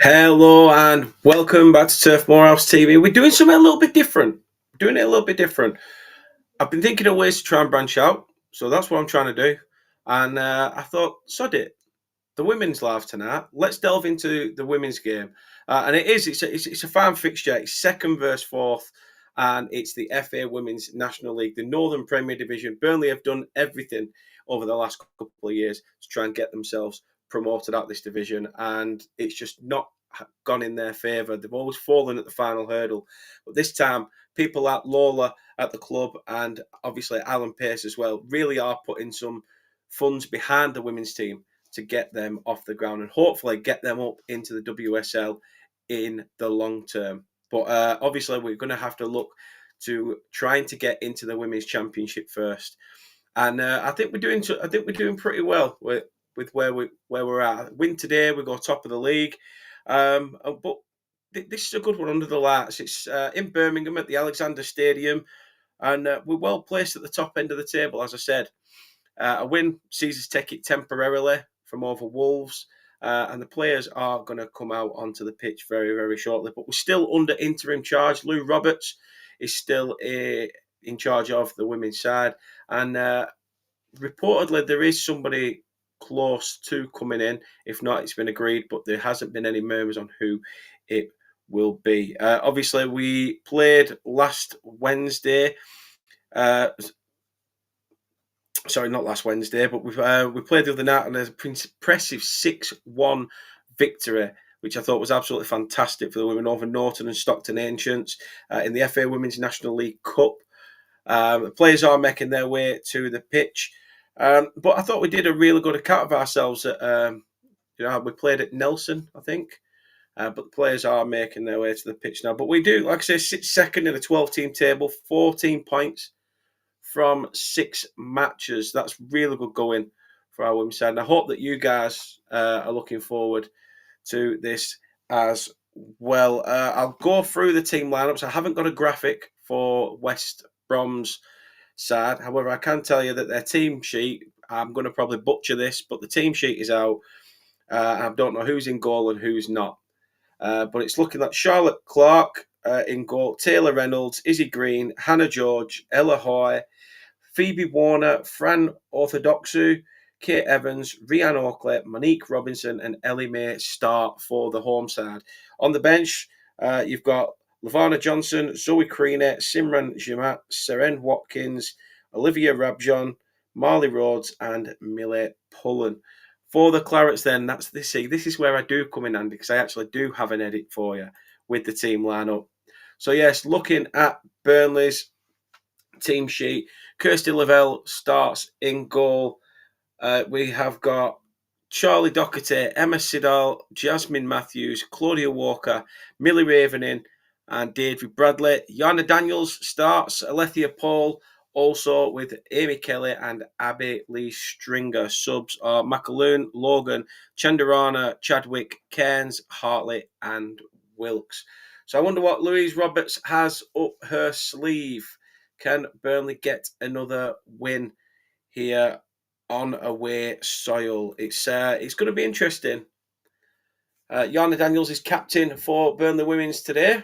Hello and welcome back to Turf Morehouse TV. We're doing something a little bit different. Doing it a little bit different. I've been thinking of ways to try and branch out, so that's what I'm trying to do. And I thought, sod it, the women's live tonight. Let's delve into the women's game, and it's a fan fixture. It's second versus fourth, and it's the FA Women's National League, the Northern Premier Division. Burnley have done everything over the last couple of years to try and get themselves promoted out this division, and it's just not gone in their favour. They've always fallen at the final hurdle, but this time people like Lola at the club and obviously Alan Pace as well really are putting some funds behind the women's team to get them off the ground and hopefully get them up into the WSL in the long term. But obviously, we're going to have to look to trying to get into the women's championship first. And I think we're doing pretty well with where we're at. Win today, we go top of the league. But this is a good one under the lights. It's in Birmingham at the Alexander Stadium, and we're well placed at the top end of the table, as I said. A win sees us take it temporarily from over Wolves, and the players are going to come out onto the pitch very, very shortly. But we're still under interim charge. Lou Roberts is still in charge of the women's side, and reportedly there is somebody close to coming in. If not, it's been agreed, but there hasn't been any murmurs on who it will be. Obviously, we played last Wednesday. Sorry, not last Wednesday, but we played the other night on an impressive 6-1 victory, which I thought was absolutely fantastic for the women over Norton and Stockton Ancients in the FA Women's National League Cup. The players are making their way to the pitch, but I thought we did a really good account of ourselves. We played at Nelson, I think, but the players are making their way to the pitch now. But we do, like I say, sit second in the 12-team table, 14 points from 6 matches. That's really good going for our women's side. And I hope that you guys are looking forward to this as well. I'll go through the team lineups. I haven't got a graphic for West Brom's side. However, I can tell you that their team sheet, I'm going to probably butcher this, but the team sheet is out. I don't know who's in goal and who's not. But it's looking like Charlotte Clark in goal, Taylor Reynolds, Izzy Green, Hannah George, Ella Hoy, Phoebe Warner, Fran Orthodoxu, Kate Evans, Rhiannon Oakley, Monique Robinson, and Ellie May start for the home side. On the bench, you've got Lavana Johnson, Zoe Creaney, Simran Jamat, Seren Watkins, Olivia Rabjon, Marley Rhodes, and Millie Pullen. For the Clarets, then, this is where I do come in handy because I actually do have an edit for you with the team lineup. So, yes, looking at Burnley's team sheet, Kirsty Lavelle starts in goal. We have got Charlie Doherty, Emma Siddall, Jasmine Matthews, Claudia Walker, Millie Ravening, and David Bradley. Yana Daniels starts, Alethea Paul, also with Amy Kelly and Abby Lee Stringer. Subs are McAloon, Logan, Chandarana, Chadwick, Cairns, Hartley, and Wilkes. So I wonder what Louise Roberts has up her sleeve. Can Burnley get another win here on away soil? It's going to be interesting. Yana Daniels is captain for Burnley Women's today.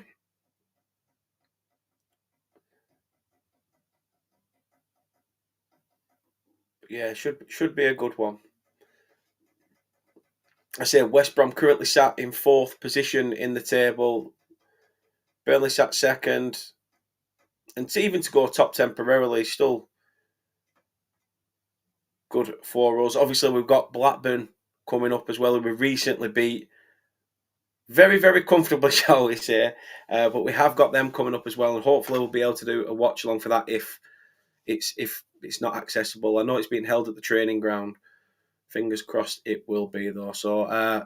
Yeah, should be a good one. I say West Brom currently sat in 4th position in the table. Burnley sat second. And even to go top temporarily, still good for us. Obviously, we've got Blackburn coming up as well, and we recently beat very, very comfortably, shall we say. But we have got them coming up as well, and hopefully we'll be able to do a watch along for that if it's not accessible. I know it's being held at the training ground. Fingers crossed it will be, though. So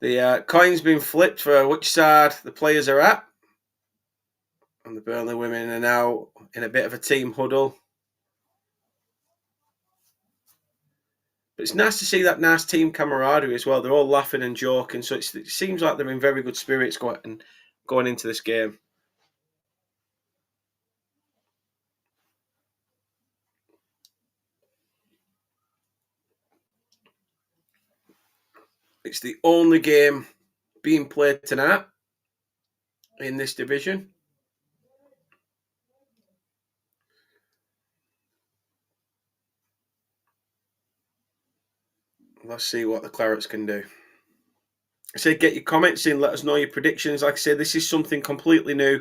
the coin's been flipped for which side the players are at. And the Burnley women are now in a bit of a team huddle. But it's nice to see that nice team camaraderie as well. They're all laughing and joking. So it seems like they're in very good spirits going into this game. It's the only game being played tonight in this division. Let's see what the Clarets can do. I say get your comments in, let us know your predictions. Like I say, this is something completely new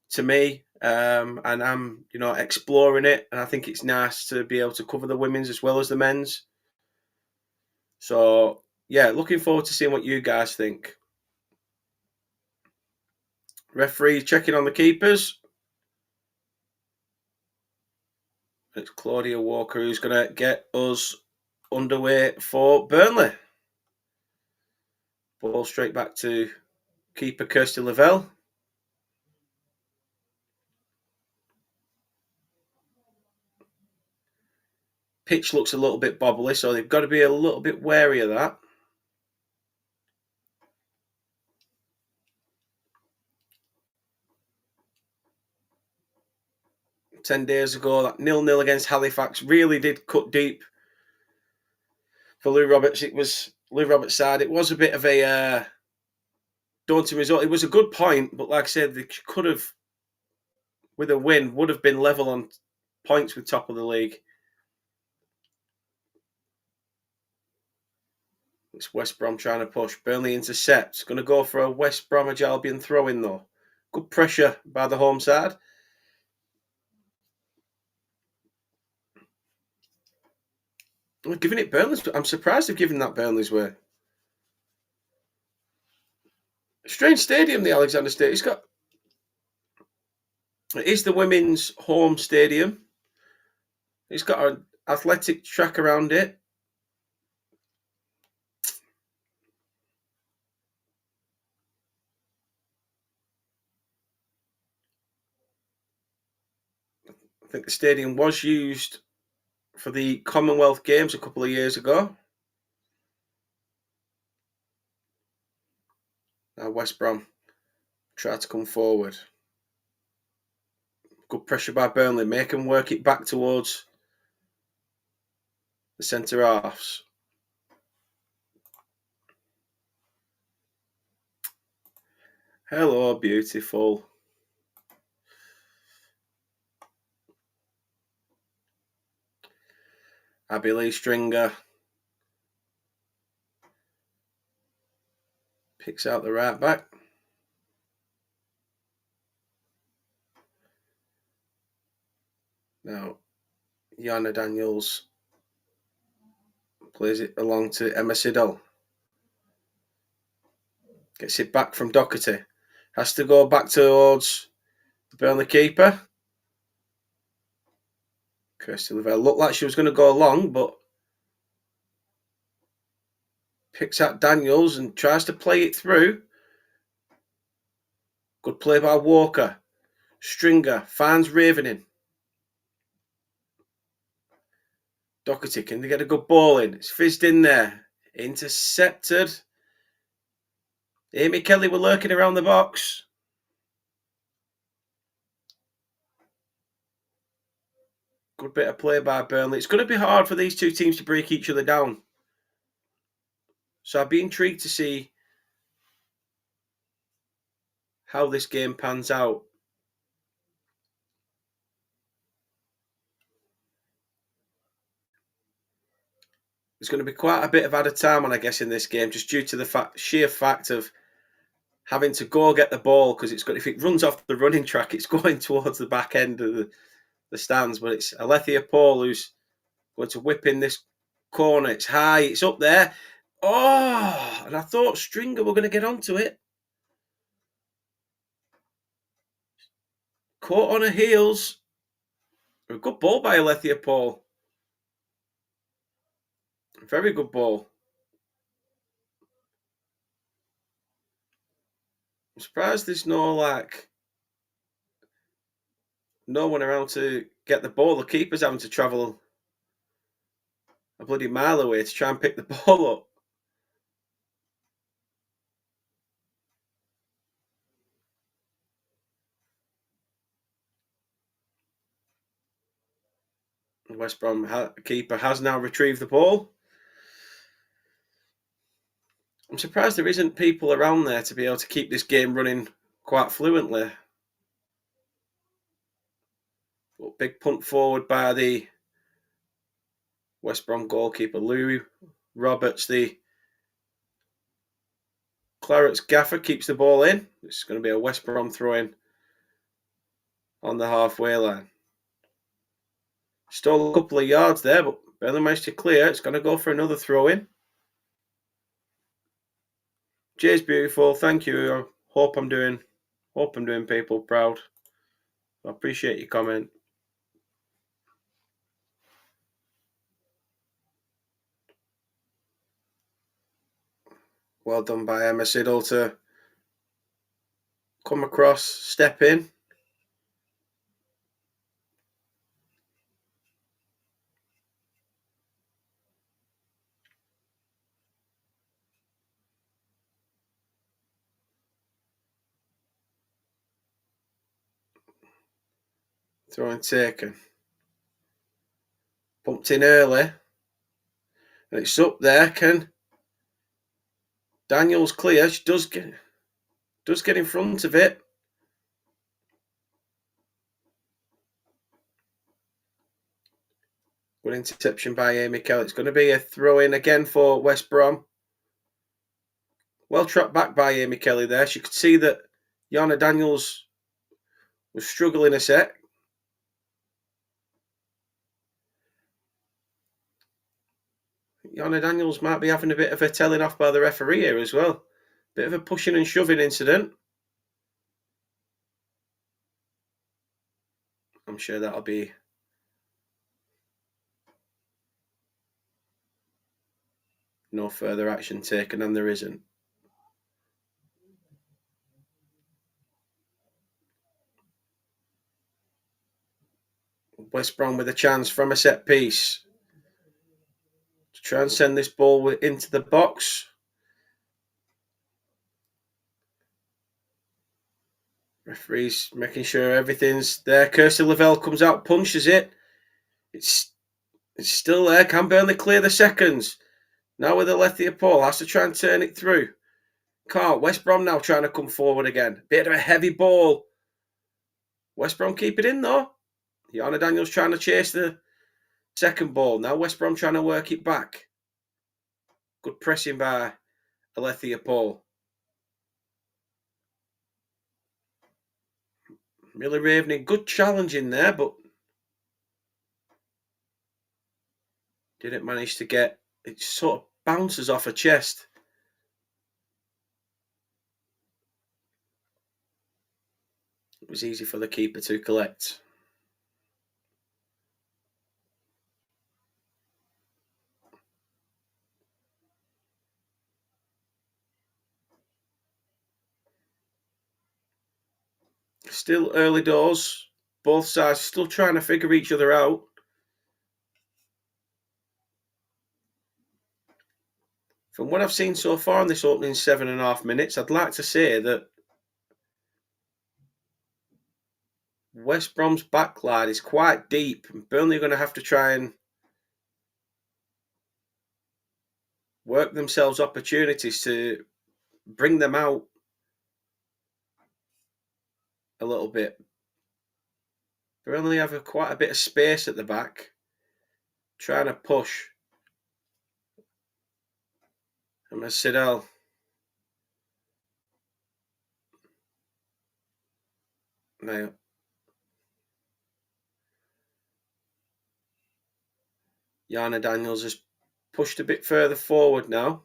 to me, and I'm exploring it, and I think it's nice to be able to cover the women's as well as the men's. So yeah, looking forward to seeing what you guys think. Referee checking on the keepers. It's Claudia Walker who's going to get us underway for Burnley. Ball straight back to keeper Kirsty Lavelle. Pitch looks a little bit bobbly, so they've got to be a little bit wary of that. Ten days ago, that 0-0 against Halifax really did cut deep for Lou Roberts. It was Lou Roberts' side. It was a bit of a daunting result. It was a good point, but like I said, they could have, with a win, would have been level on points with top of the league. It's West Brom trying to push. Burnley intercepts. Going to go for a West Bromwich Albion throw-in, though. Good pressure by the home side. We're giving it Burnley's. I'm surprised they've given that Burnley's way. Strange stadium, the Alexander Stadium. It is the women's home stadium. It's got an athletic track around it. I think the stadium was used for the Commonwealth Games a couple of years ago. Now West Brom try to come forward. Good pressure by Burnley. Make them work it back towards the centre halves. Hello, beautiful. Abby Lee Stringer picks out the right back. Now, Yana Daniels plays it along to Emma Siddle. Gets it back from Doherty. Has to go back towards the Burnley keeper. Kirsty Lavelle looked like she was going to go long, but picks out Daniels and tries to play it through. Good play by Walker. Stringer finds Ravening. Doherty, can they get a good ball in? It's fizzed in there. Intercepted. Amy Kelly were lurking around the box. Good bit of play by Burnley. It's going to be hard for these two teams to break each other down. So I'd be intrigued to see how this game pans out. There's going to be quite a bit of added time on, I guess, in this game, just due to the sheer fact of having to go get the ball, because if it runs off the running track, it's going towards the back end of the stands. But it's Alethea Paul who's going to whip in this corner. It's high, it's up there. Oh, and I thought Stringer were going to get onto it. Caught on her heels. A good ball by Alethea Paul. Very good ball. I'm surprised there's no one around to get the ball. The keeper's having to travel a bloody mile away to try and pick the ball up. The West Brom keeper has now retrieved the ball. I'm surprised there isn't people around there to be able to keep this game running quite fluently. But big punt forward by the West Brom goalkeeper, Louis Roberts. The Clarets gaffer keeps the ball in. It's going to be a West Brom throw-in on the halfway line. Stole a couple of yards there, but barely managed to clear. It's going to go for another throw-in. Cheers, beautiful. Thank you. I hope I'm doing people proud. I appreciate your comment. Well done by Emma Siddle to come across, step in. Throwing taken. Pumped in early. And it's up there. Can Daniels clear? She does get in front of it. Good interception by Amy Kelly. It's going to be a throw-in again for West Brom. Well trapped back by Amy Kelly there. She could see that Yana Daniels was struggling a sec. Yana Daniels might be having a bit of a telling off by the referee here as well. Bit of a pushing and shoving incident. I'm sure that'll be no further action taken, and there isn't. West Brom with a chance from a set piece to try and send this ball into the box. Referee's making sure everything's there. Kirsty Lavelle comes out, punches it. It's still there. Can Burnley clear the seconds? Now with Alethea Paul, has to try and turn it through. Can't. West Brom now trying to come forward again. Bit of a heavy ball. West Brom keep it in though. Yana Daniels trying to chase the second ball. Now West Brom trying to work it back. Good pressing by Alethea Paul. Millie Raveney, good challenge in there, but didn't manage to get it. Sort of bounces off her chest. It was easy for the keeper to collect. Still early doors. Both sides still trying to figure each other out. From what I've seen so far in this opening 7.5 minutes, I'd like to say that West Brom's backline is quite deep, and Burnley are going to have to try and work themselves opportunities to bring them out a little bit. Burnley have quite a bit of space at the back, trying to push. And Sidel. Now, Yana Daniels has pushed a bit further forward now.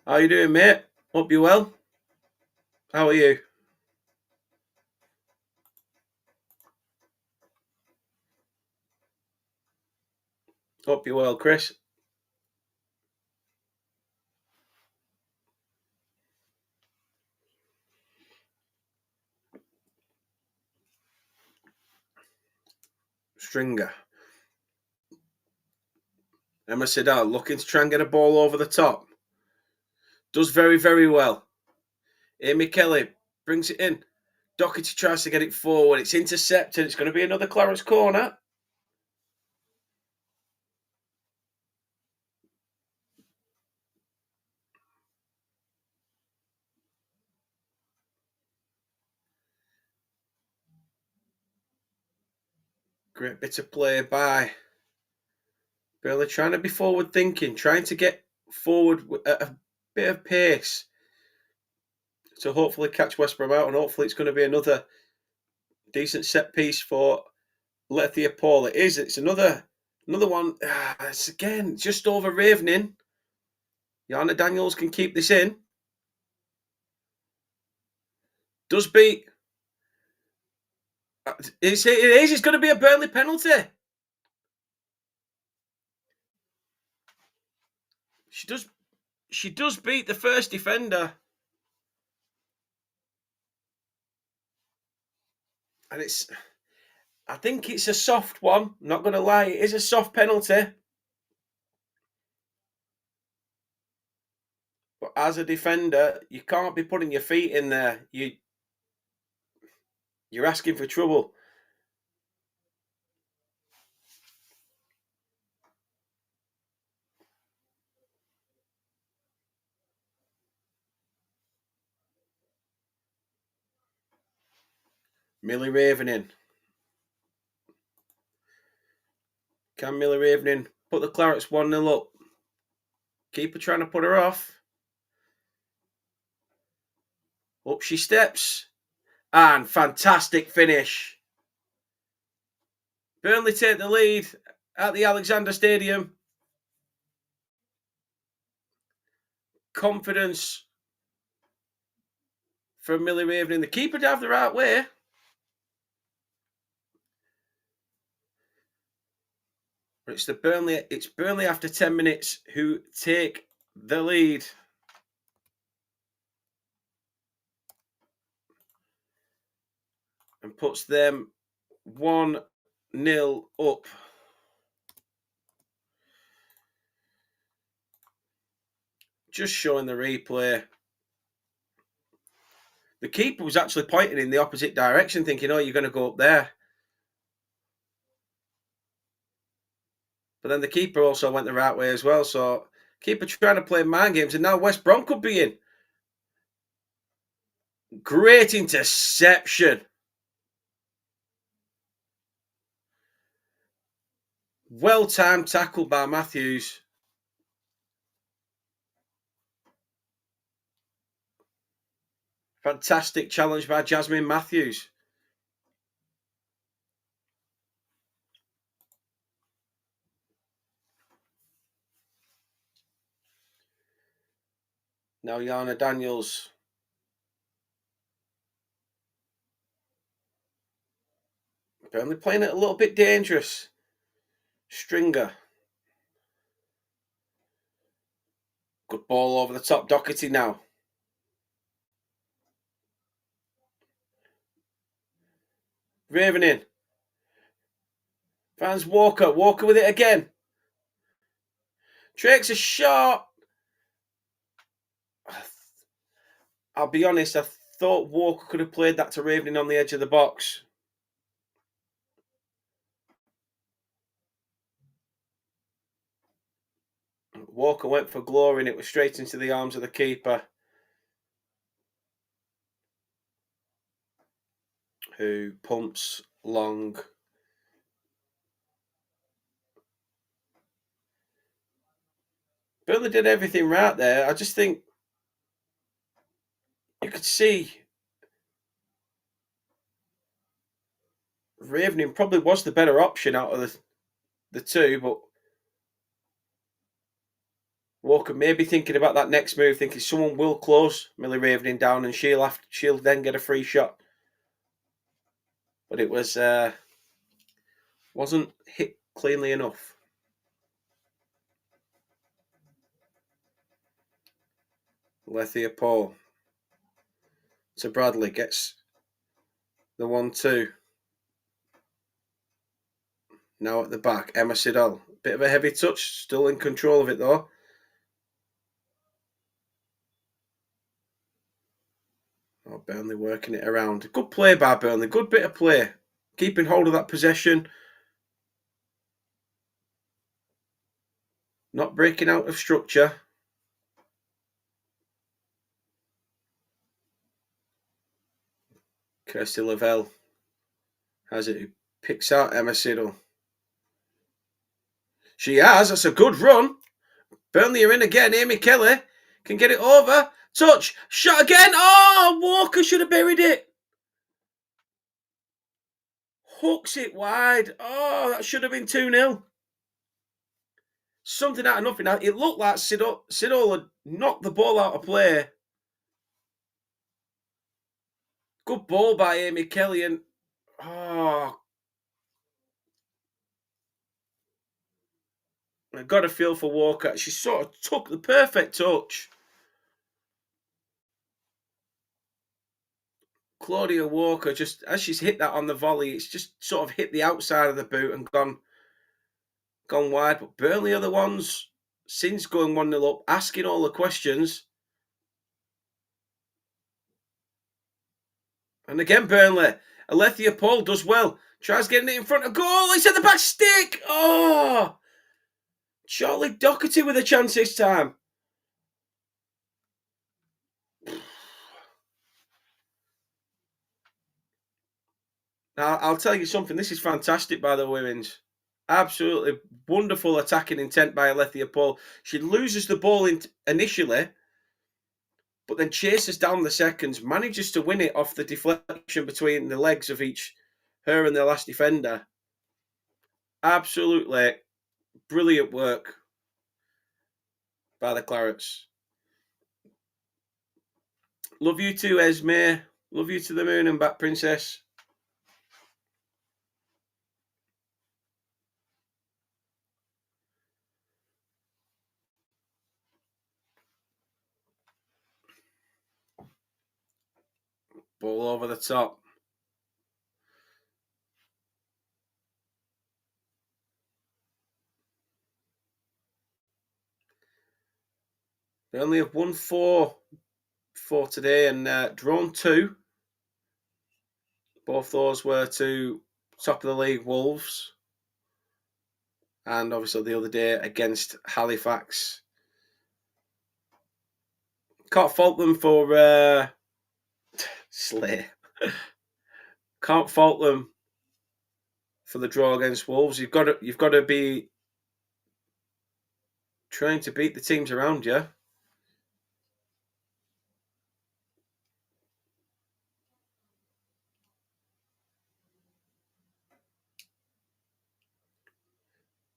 How you doing, mate? Hope you're well. How are you? Hope you're well, Chris. Stringer. Emma Sidal looking to try and get a ball over the top. Does very, very well. Amy Kelly brings it in. Doherty tries to get it forward. It's intercepted. It's going to be another Clarence corner. Great bit of play by Burnley, trying to be forward thinking, trying to get forward at a bit of pace to hopefully catch West Brom out, and hopefully it's going to be another decent set piece for Lethia Paul. It is. It's another one. It's again just over Ravening. Yana Daniels can keep this in. Does beat. It is. It's going to be a Burnley penalty. She does beat the first defender. And I think it's a soft one. I'm not going to lie. It is a soft penalty. But as a defender, you can't be putting your feet in there. You're asking for trouble. Millie Ravening. Can Millie Ravening put the Clarets 1-0 up? Keeper trying to put her off. Up she steps. And fantastic finish. Burnley take the lead at the Alexander Stadium. Confidence from Millie Ravening. The keeper to have the right way. But it's Burnley after 10 minutes who take the lead. And puts them 1-0 up. Just showing the replay. The keeper was actually pointing in the opposite direction, thinking, oh, you're going to go up there. But then the keeper also went the right way as well. So keeper trying to play mind games, and now West Brom could be in. Great interception. Well-timed tackle by Matthews. Fantastic challenge by Jasmine Matthews. Now Yana Daniels. Burnley playing it a little bit dangerous. Stringer. Good ball over the top. Doherty now. Raven in. Finds Walker. Walker with it again. Takes a shot. I'll be honest, I thought Walker could have played that to Ravening on the edge of the box. Walker went for glory and it was straight into the arms of the keeper, who pumps long. Burnley did everything right there. I just think you could see Ravening probably was the better option out of the two, but Walker may be thinking about that next move, thinking someone will close Millie Ravening down and she'll then get a free shot. But it wasn't hit cleanly enough. Lethia Paul to Bradley, gets the 1-2. Now at the back, Emma Siddall. Bit of a heavy touch, still in control of it though. Oh, Burnley working it around. Good play by Burnley, good bit of play. Keeping hold of that possession. Not breaking out of structure. Kirsty Lavelle has it. Picks out Emma Siddle. She has. That's a good run. Burnley are in again. Amy Kelly can get it over. Touch. Shot again. Oh, Walker should have buried it. Hooks it wide. Oh, that should have been 2-0. Something out of nothing. Now, it looked like Siddle had knocked the ball out of play. Good ball by Amy Kelly. And oh, I got a feel for Walker. She sort of took the perfect touch. Claudia Walker, just as she's hit that on the volley, it's just sort of hit the outside of the boot and gone wide. But Burnley are the ones, since going 1-0 up, asking all the questions. And again, Burnley. Alethea Paul does well. Tries getting it in front of goal. It's at the back stick. Oh! Charlie Doherty with a chance this time. Now, I'll tell you something. This is fantastic by the women's. Absolutely wonderful attacking intent by Alethea Paul. She loses the ball initially, but then chases down the seconds, manages to win it off the deflection between the legs of her and the last defender. Absolutely brilliant work by the Clarets. Love you too, Esme. Love you to the moon and back, Princess. Ball over the top. They only have won four today and drawn 2. Both those were to top of the league Wolves. And obviously the other day against Halifax. Can't fault them for Slay. Can't fault them for the draw against Wolves. You've got to be trying to beat the teams around you.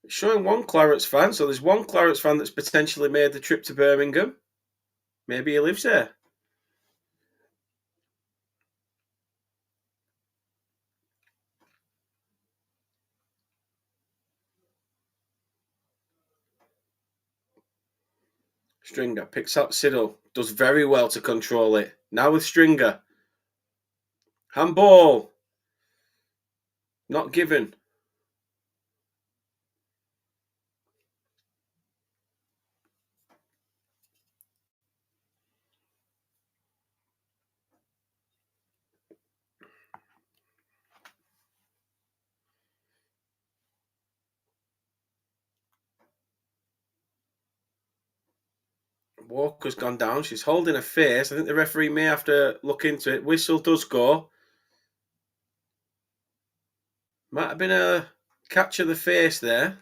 It's showing one Clarets fan, so there's one Clarets fan that's potentially made the trip to Birmingham. Maybe he lives there. Stringer picks up Siddle. Does very well to control it. Now with Stringer. Handball. Not given. Walker's gone down. She's holding her face. I think the referee may have to look into it. Whistle does go. Might have been a catch of the face there.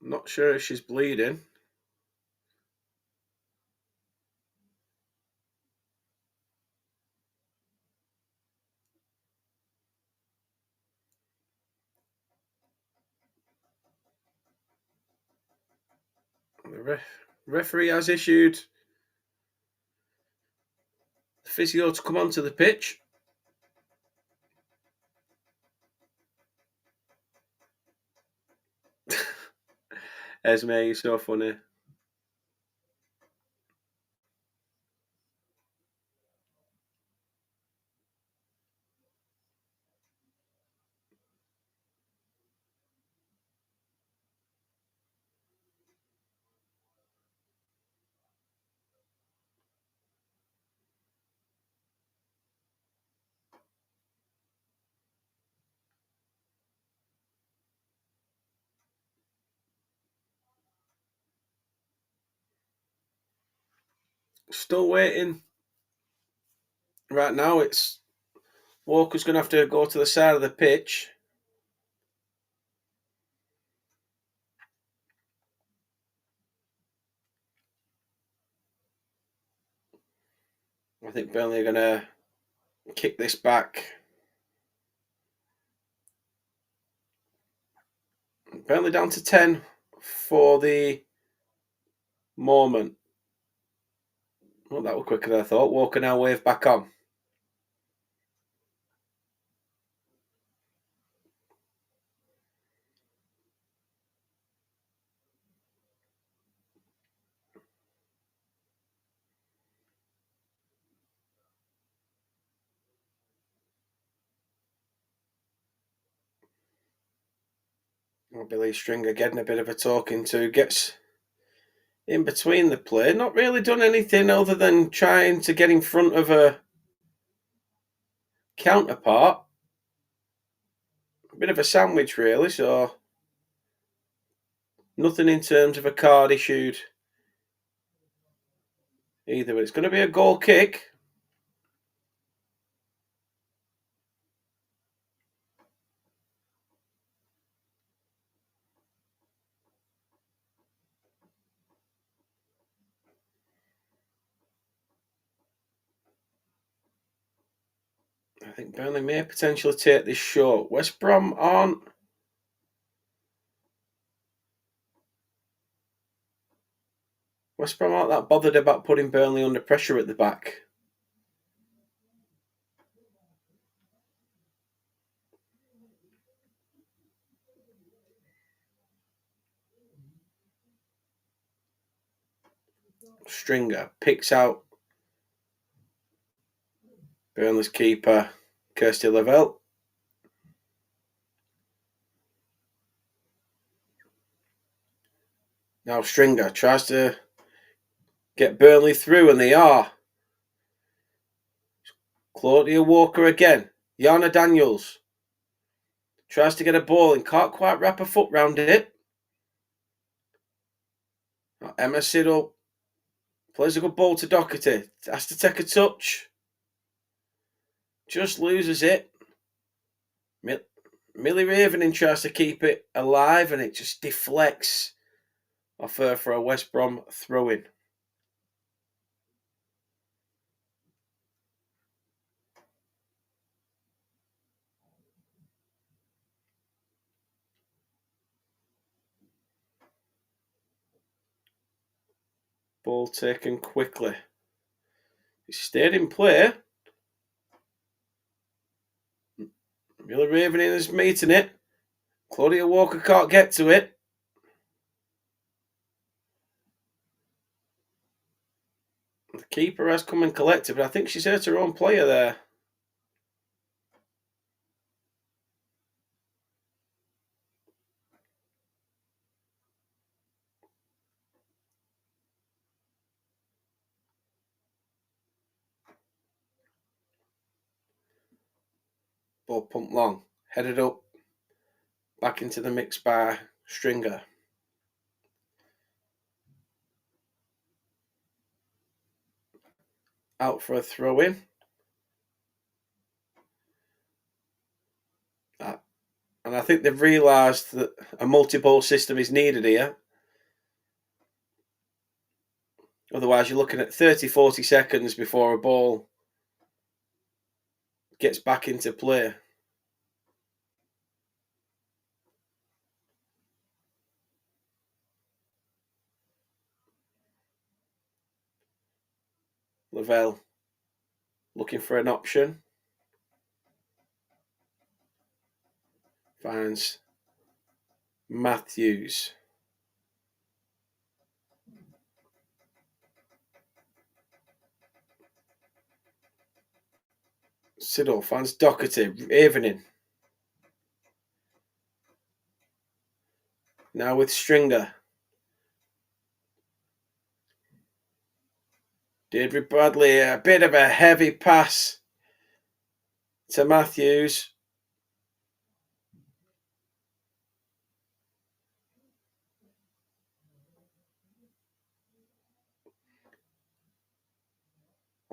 Not sure if she's bleeding. The referee has issued the physio to come onto the pitch. Esme, you're so funny. Still waiting. Right now, it's Walker's going to have to go to the side of the pitch. I think Burnley are going to kick this back. Burnley down to 10 for the moment. Well, that was quicker than I thought. Walker now wave back on. Billy Stringer getting a bit of a talking to, gets in between the play. Not really done anything other than trying to get in front of a counterpart. A bit of a sandwich, really, so nothing in terms of a card issued either. But it's going to be a goal kick. I think Burnley may potentially take this short. West Brom aren't that bothered about putting Burnley under pressure at the back. Stringer picks out Burnley's keeper, Kirsty Lavelle. Now Stringer tries to get Burnley through, and they are. Claudia Walker again. Yana Daniels tries to get a ball and can't quite wrap her foot round it. Emma Siddle plays a good ball to Doherty. Has to take a touch. Just loses it. Millie Ravening tries to keep it alive, and it just deflects off her for a West Brom throw-in. Ball taken quickly. He stayed in play. Millie Ravening is meeting it. Claudia Walker can't get to it. The keeper has come and collected, but I think she's hurt her own player there. Ball pumped long. Headed up. Back into the mix by Stringer. Out for a throw-in. And I think they've realised that a multi-ball system is needed here. Otherwise, you're looking at 30, 40 seconds before a ball gets back into play. Lavelle looking for an option. Finds Matthews. Siddle finds Doherty. Evening. Now with Stringer. Deirdre Bradley, a bit of a heavy pass to Matthews.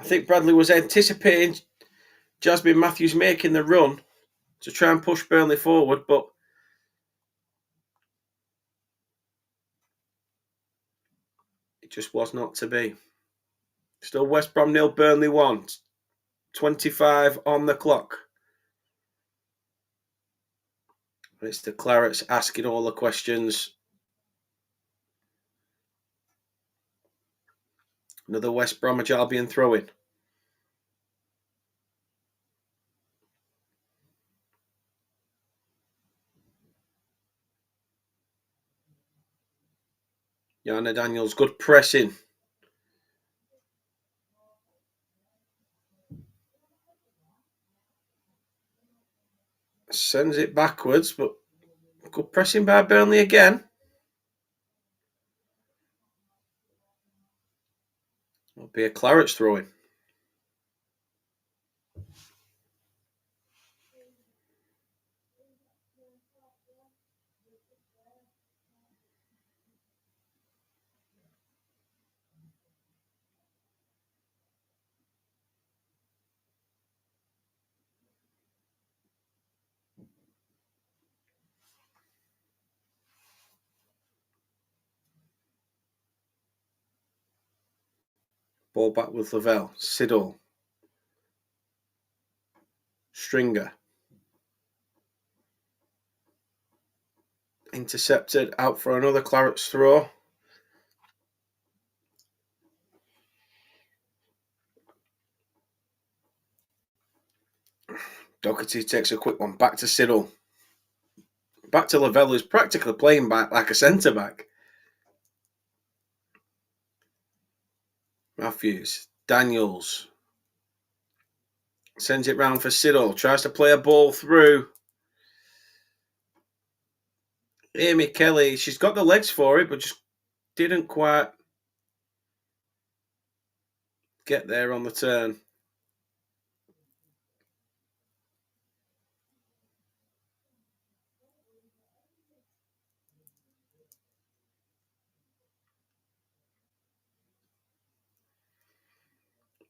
I think Bradley was anticipating Jasmine Matthews making the run to try and push Burnley forward, but it just was not to be. Still West Brom 0, Burnley 1. 25 on the clock. And it's the Clarets asking all the questions. Another West Bromwich Albion throw-in. Yana Daniels, good pressing. Sends it backwards, but good pressing by Burnley again. It'll be a Clarets throw-in. Ball back with Lavelle. Siddle. Stringer. Intercepted, out for another Clarets throw. Doherty takes a quick one, back to Siddle. Back to Lavelle, who's practically playing back like a centre-back. Matthews. Daniels. Sends it round for Siddle. Tries to play a ball through. Amy Kelly, she's got the legs for it, but just didn't quite get there on the turn.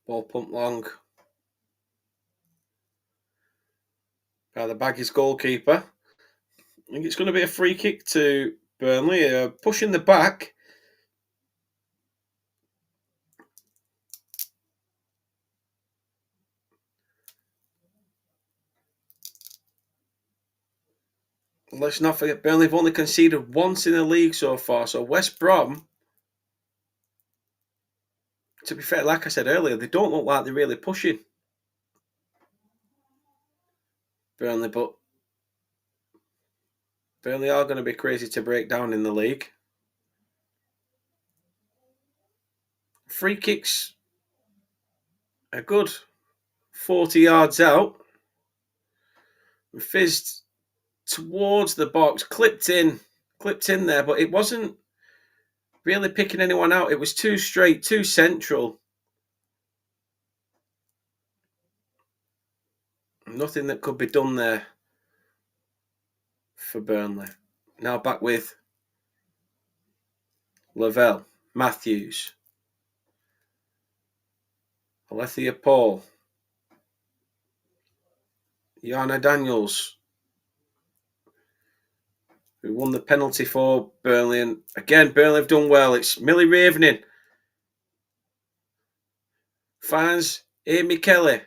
Ball pumped long by the Baggies goalkeeper. I think it's going to be a free kick to Burnley, pushing the back. Let's not forget, Burnley have only conceded once in the league so far. So West Brom, to be fair, like I said earlier, they don't look like they're really pushing Burnley, but Burnley are going to be crazy to break down in the league. Free kicks are good. 40 yards out. Fizzed towards the box, clipped in there, but it wasn't really picking anyone out. It was too straight, too central. Nothing that could be done there for Burnley. Now back with Lavelle, Matthews, Alethea Paul, Yana Daniels, who won the penalty for Burnley. And again, Burnley have done well. It's Millie Ravening. Finds Amy Kelly.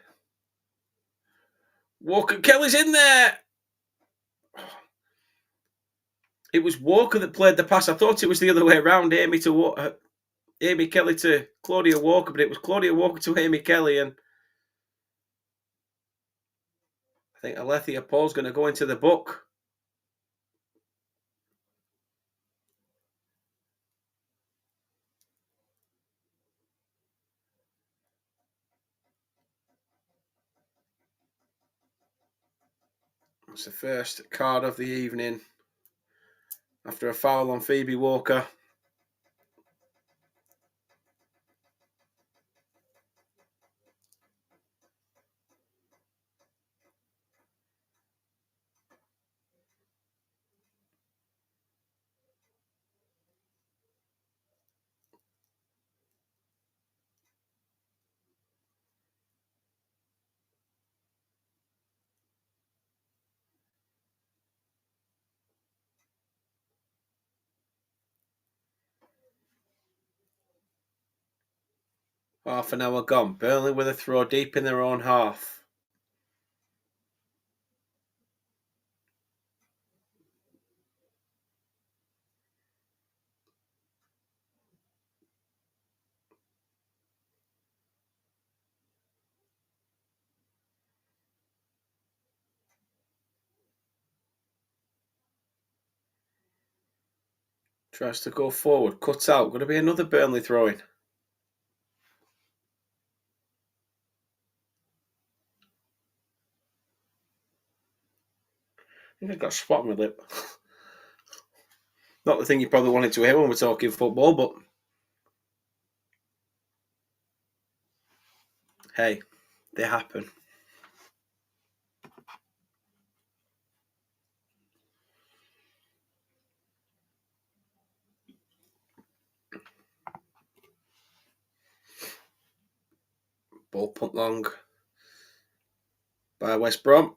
Walker Kelly's in there. It was Walker that played the pass. I thought it was the other way around, Amy Kelly to Claudia Walker, but it was Claudia Walker to Amy Kelly, and I think Alethea Paul's going to go into the book. It's the first card of the evening after a foul on Phoebe Walker. Half an hour gone. Burnley with a throw deep in their own half. Tries to go forward. Cuts out. Going to be another Burnley throw-in. I think I got a spot on my lip. Not the thing you probably wanted to hear when we're talking football, but hey, they happen. Ball punt long by West Brom.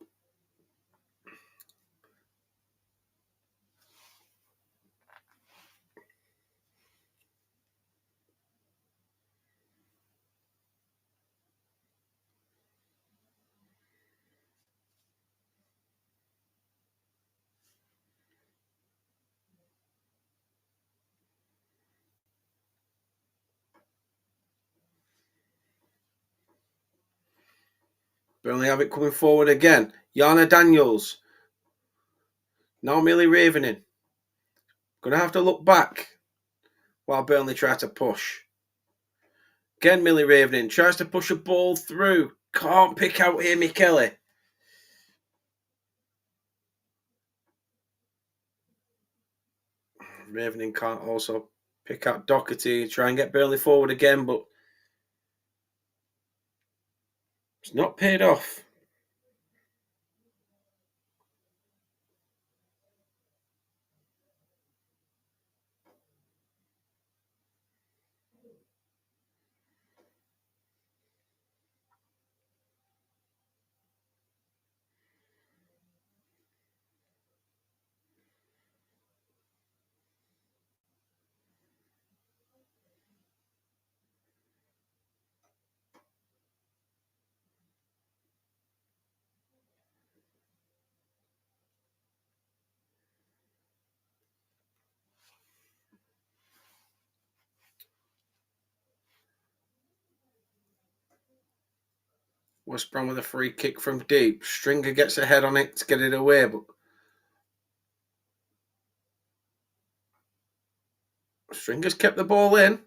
Burnley have it coming forward again. Yana Daniels. Now Millie Ravening. Going to have to look back while Burnley try to push. Again, Millie Ravening tries to push a ball through. Can't pick out Amy Kelly. Ravening can't also pick out Doherty. Try and get Burnley forward again, but it's not paid off. West Brom with a free kick from deep. Stringer gets a head on it to get it away, but Stringer's kept the ball in.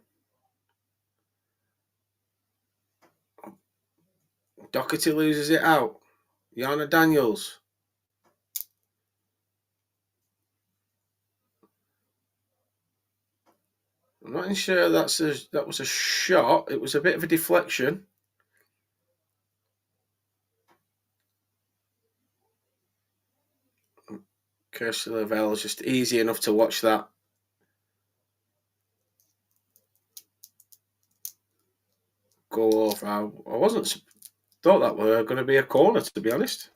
Doherty loses it out. Yana Daniels. I'm not sure that was a shot. It was a bit of a deflection. Kirsty Lavelle is just easy enough to watch that. Go over. I wasn't thought that were going to be a corner, to be honest.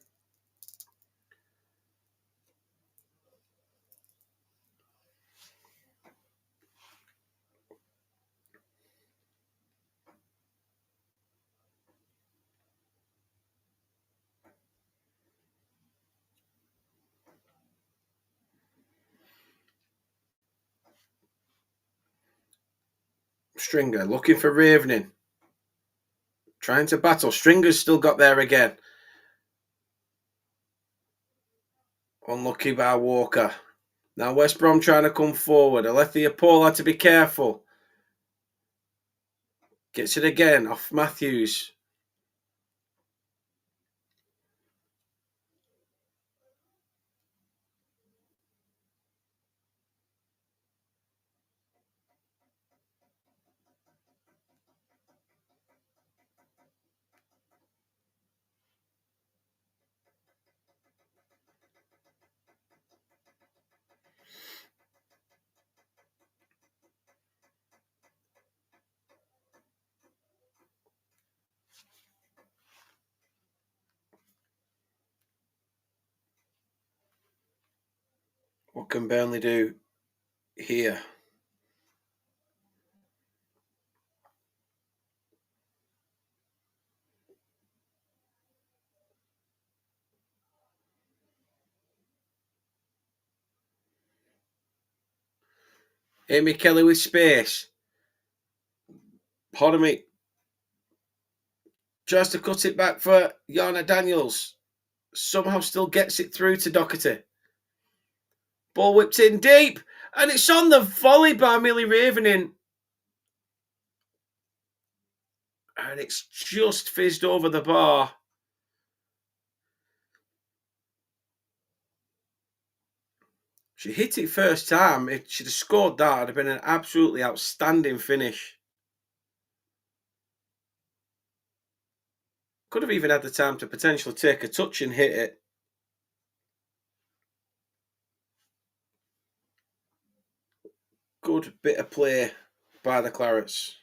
Stringer looking for Ravening. Trying to battle. Stringer's still got there again. Unlucky by Walker. Now West Brom trying to come forward. Alethea Paul had to be careful. Gets it again off Matthews. What can Burnley do here? Amy Kelly with space. Pardon me. Tries to cut it back for Yana Daniels. Somehow still gets it through to Doherty. Ball whipped in deep. And it's on the volley by Millie Ravening. And it's just fizzed over the bar. She hit it first time. If she'd have scored that, it'd have been an absolutely outstanding finish. Could have even had the time to potentially take a touch and hit it. Good bit of play by the Clarets.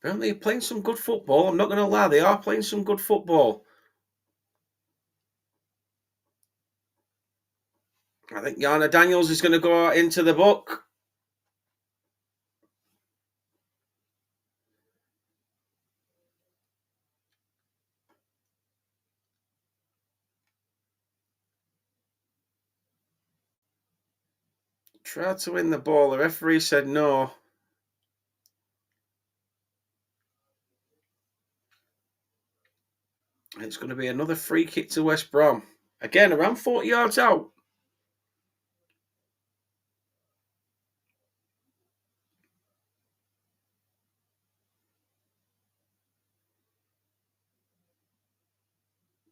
Burnley are playing some good football. I'm not going to lie, they are playing some good football. I think Yana Daniels is going to go out into the book. Tried to win the ball. The referee said no. It's going to be another free kick to West Brom. Again, around 40 yards out.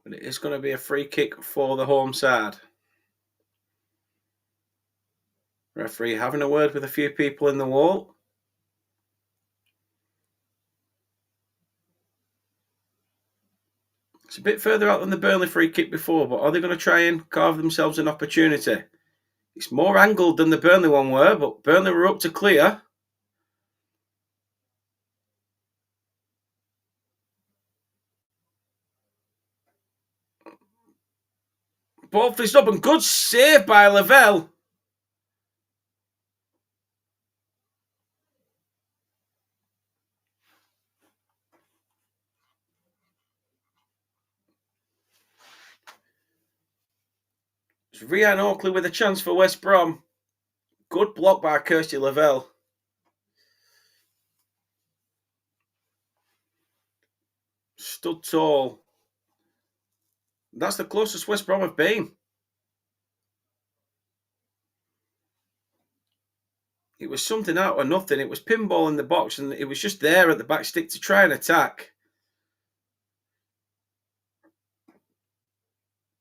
But it is going to be a free kick for the home side. Referee having a word with a few people in the wall. It's a bit further out than the Burnley free kick before, but are they going to try and carve themselves an opportunity? It's more angled than the Burnley one were, but Burnley were up to clear. Ball fizzed up and good save by Lavelle. It's Rhian Oakley with a chance for West Brom. Good block by Kirsty Lavelle. Stood tall. That's the closest West Brom have been. It was something out of nothing. It was pinball in the box and it was just there at the back stick to try and attack.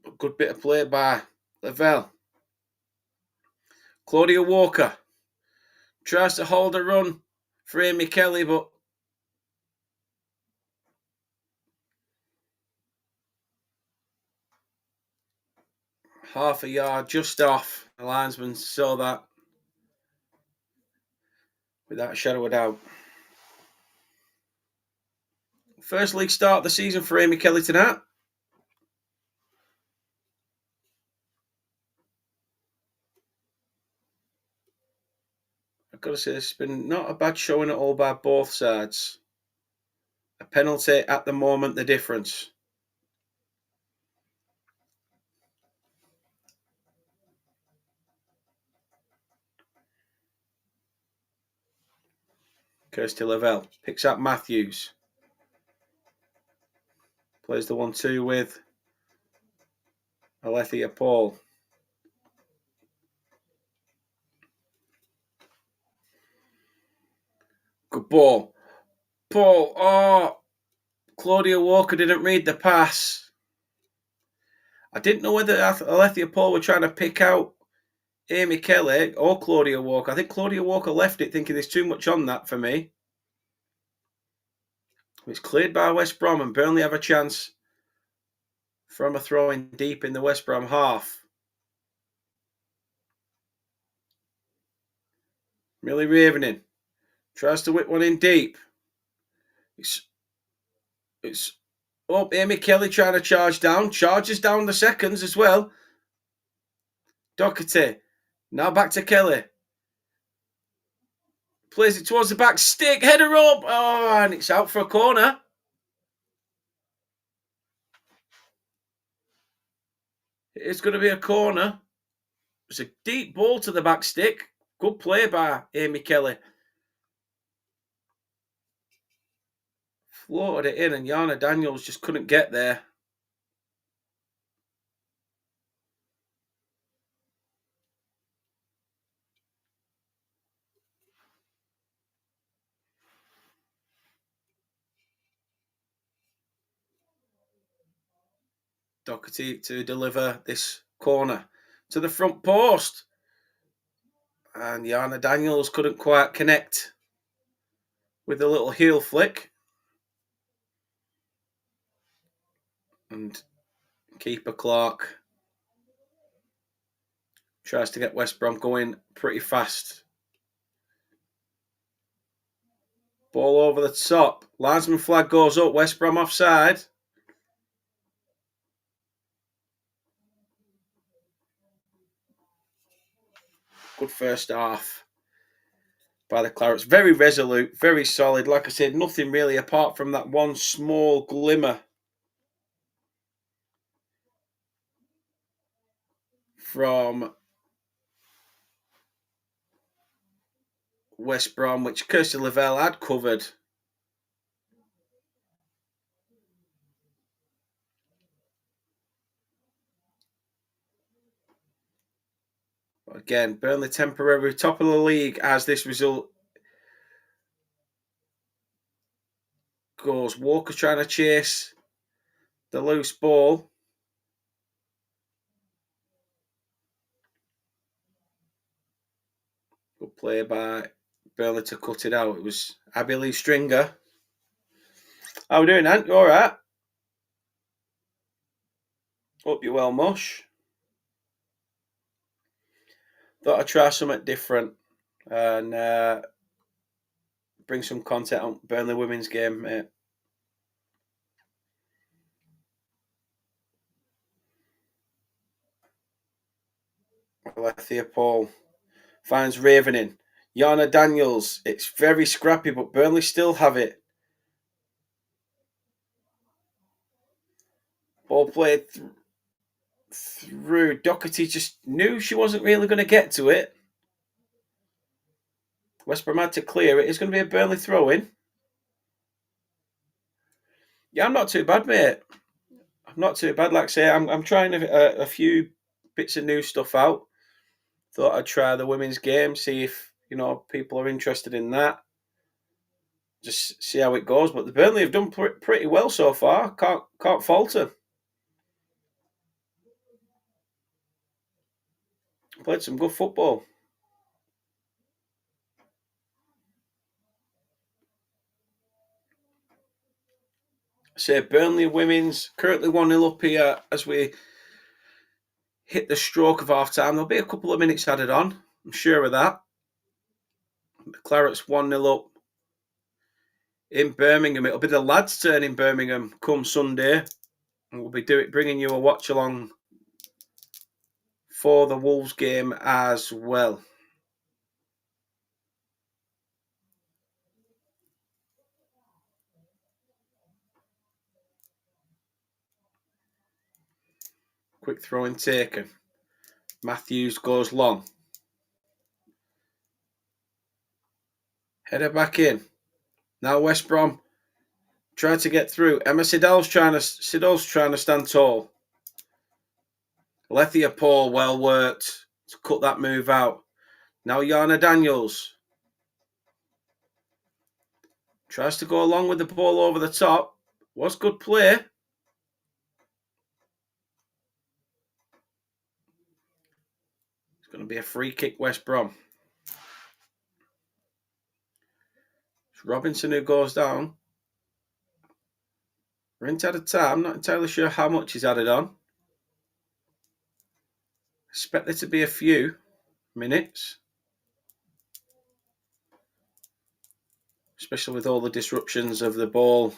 A good bit of play by Lavelle. Claudia Walker tries to hold a run for Amy Kelly, but half a yard just off. The linesman saw that without a shadow of doubt. First league start of the season for Amy Kelly tonight. I've got to say, it's been not a bad showing at all by both sides. A penalty at the moment, the difference. Kirsty Lavelle picks up Matthews. Plays the 1-2 with Alethea Paul. Good ball. Paul. Oh, Claudia Walker didn't read the pass. I didn't know whether Alethea Paul were trying to pick out Amy Kelly or Claudia Walker. I think Claudia Walker left it thinking there's too much on that for me. It's cleared by West Brom and Burnley have a chance from a throw in deep in the West Brom half. Millie Ravening tries to whip one in deep. It's up. Amy Kelly trying to charge down. Charges down the seconds as well. Doherty. Now back to Kelly. Plays it towards the back stick. Header up. Oh, and it's out for a corner. It's going to be a corner. It's a deep ball to the back stick. Good play by Amy Kelly. Floated it in and Yana Daniels just couldn't get there. Doherty to deliver this corner to the front post. And Yana Daniels couldn't quite connect with a little heel flick. And keeper Clark tries to get West Brom going pretty fast. Ball over the top. Linesman flag goes up. West Brom offside. Good first half by the Clarets. Very resolute, very solid. Like I said, nothing really apart from that one small glimmer from West Brom, which Kirsty Lavelle had covered. Again, Burnley temporary top of the league as this result goes. Walker trying to chase the loose ball. Good play by Burnley to cut it out. It was Abby Lee Stringer. How are we doing, Ant? You all right? Hope you're well, Mush. Thought I'd try something different and bring some content on Burnley women's game, mate. Alethea Paul finds Ravening. Yana Daniels. It's very scrappy, but Burnley still have it. Ball played through. Doherty just knew she wasn't really going to get to it. West Brom had to clear it. It's going to be a Burnley throw-in. Yeah, I'm not too bad, mate. I'm not too bad. Like I say, I'm trying a few bits of new stuff out. Thought I'd try the women's game, see if people are interested in that. Just see how it goes. But the Burnley have done pretty well so far. Can't fault them. Played some good football. Say Burnley women's currently 1-0 up here as we hit the stroke of half time. There'll be a couple of minutes added on. I'm sure of that. The Clarets 1-0 up in Birmingham. It'll be the lads' turn in Birmingham come Sunday. And we'll be bringing you a watch along for the Wolves game as well. Quick throw in taken. Matthews goes long. Header back in. Now West Brom trying to get through. Emma Siddall's trying to stand tall. Alethea Paul, well worked to cut that move out. Now Yana Daniels tries to go along with the ball over the top. Was good play. It's going to be a free kick, West Brom. It's Robinson who goes down. We're into added time. Not entirely sure how much he's added on. Expect there to be a few minutes, especially with all the disruptions of the ball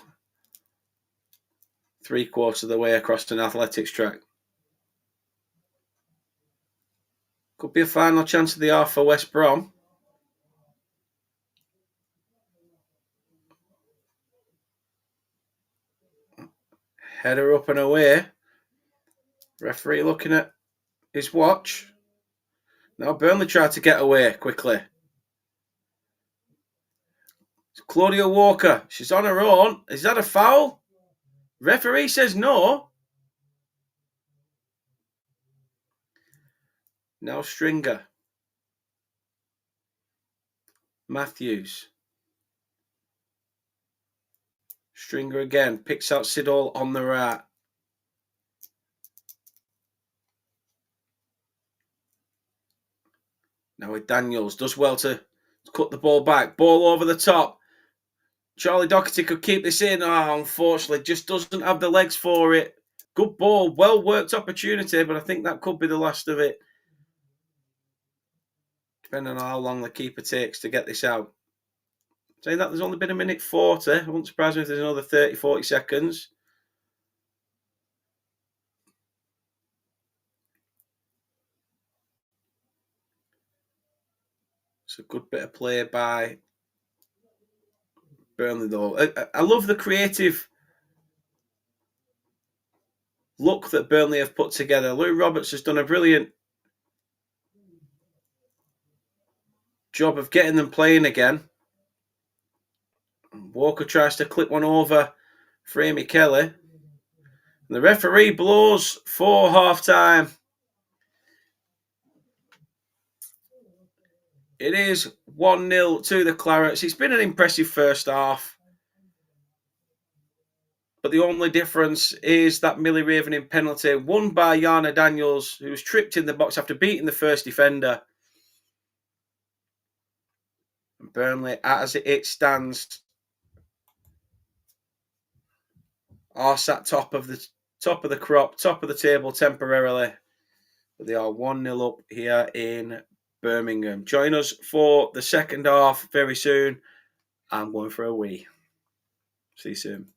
3/4 of the way across an athletics track. Could be a final chance of the half for West Brom. Header up and away. Referee looking at his watch. Now Burnley tried to get away quickly. It's Claudia Walker. She's on her own. Is that a foul? Referee says no. Now Stringer. Matthews. Stringer again. Picks out Siddall on the right. Now with Daniels. Does well to cut the ball back. Ball over the top. Charlie Doherty could keep this in. Oh, unfortunately, just doesn't have the legs for it. Good ball. Well worked opportunity, but I think that could be the last of it. Depending on how long the keeper takes to get this out. Saying that there's only been a minute 40. I wouldn't surprise me if there's another 30, 40 seconds. It's a good bit of play by Burnley, though. I love the creative look that Burnley have put together. Louis Roberts has done a brilliant job of getting them playing again. Walker tries to clip one over for Amy Kelly. And the referee blows for half-time. It is 1-0 to the Clarets. It's been an impressive first half. But the only difference is that Millie Ravening penalty won by Yana Daniels, who was tripped in the box after beating the first defender. And Burnley, as it stands, are sat top of the crop, top of the table temporarily. But they are 1-0 up here in Birmingham. Join us for the second half very soon. I'm going for a wee. See you soon.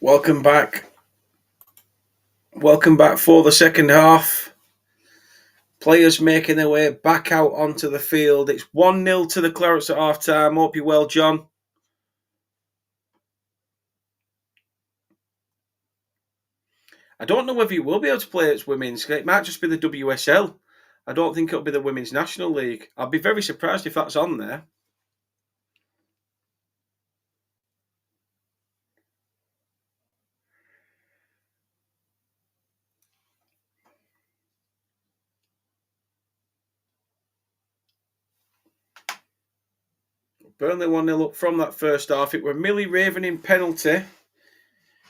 Welcome back. Welcome back for the second half. Players making their way back out onto the field. It's 1-0 to the Clarets at half time. Hope you're well, John. I don't know whether you will be able to play as women's. It might just be the WSL. I don't think it'll be the Women's National League. I'll be very surprised if that's on there. Burnley 1-0 up from that first half. It were Millie Raven in penalty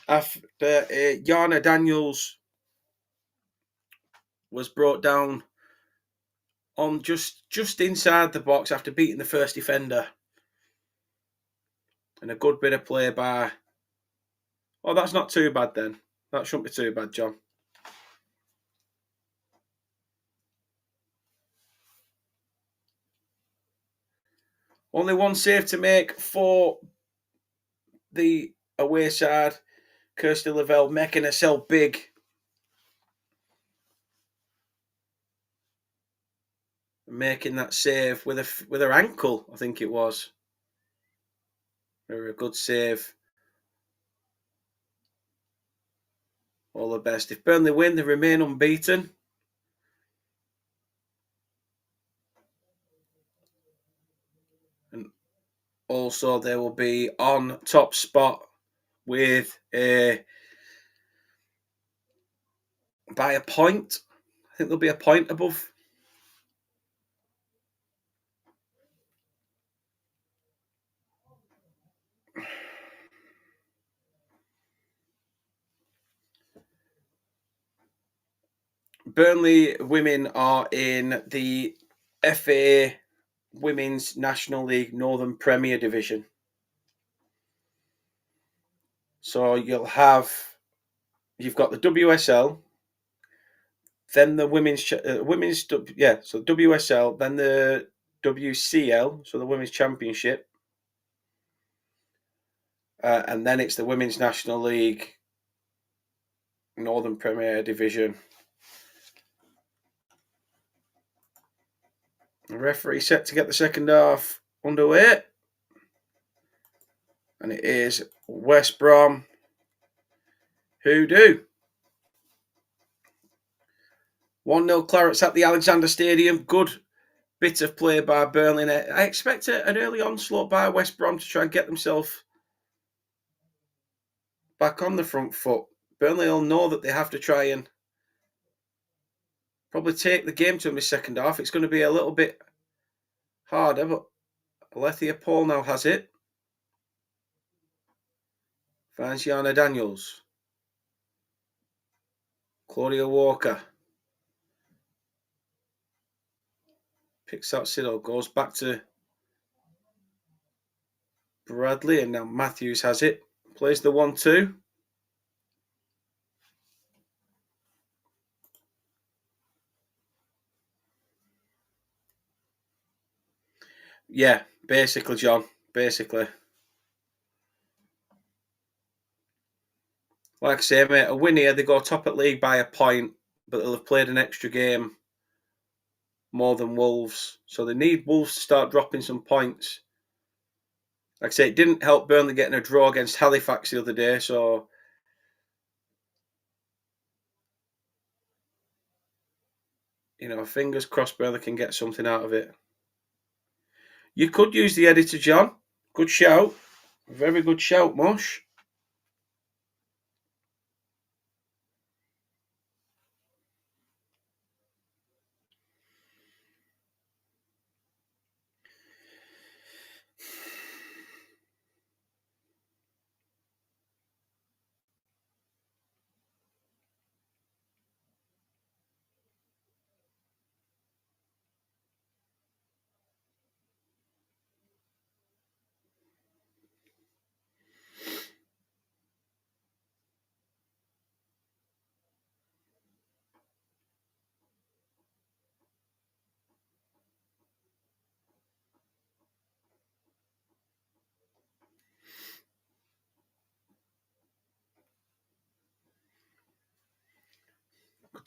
after Yana Daniels was brought down on just inside the box after beating the first defender. And a good bit of play by... Oh, that's not too bad then. That shouldn't be too bad, John. Only one save to make for the away side. Kirsty Lavelle making herself big. Making that save with her ankle, I think it was. A good save. All the best. If Burnley win, they remain unbeaten. And also they will be on top spot with by a point. I think they'll be a point above. Burnley women are in the FA Women's National League Northern Premier Division. So you've got the WSL, then the women's, so WSL, then the WCL, so the Women's Championship, and then it's the Women's National League Northern Premier Division. The referee set to get the second half underway, and it is West Brom who do. 1-0 Clarets at the Alexander Stadium. Good bit of play by Burnley. I expect an early onslaught by West Brom to try and get themselves back on the front foot. Burnley will know that they have to try and probably take the game to them this second half. It's going to be a little bit harder, but Alethea Paul now has it. Finds Yana Daniels. Claudia Walker. Picks out Siddle. Goes back to Bradley, and now Matthews has it. Plays the 1-2. Yeah, basically, John. Basically. Like I say, mate, a win here, they go top at league by a point, but they'll have played an extra game more than Wolves. So they need Wolves to start dropping some points. Like I say, it didn't help Burnley getting a draw against Halifax the other day, so fingers crossed Burnley can get something out of it. You could use the editor, John. Good shout. Very good shout, Mosh.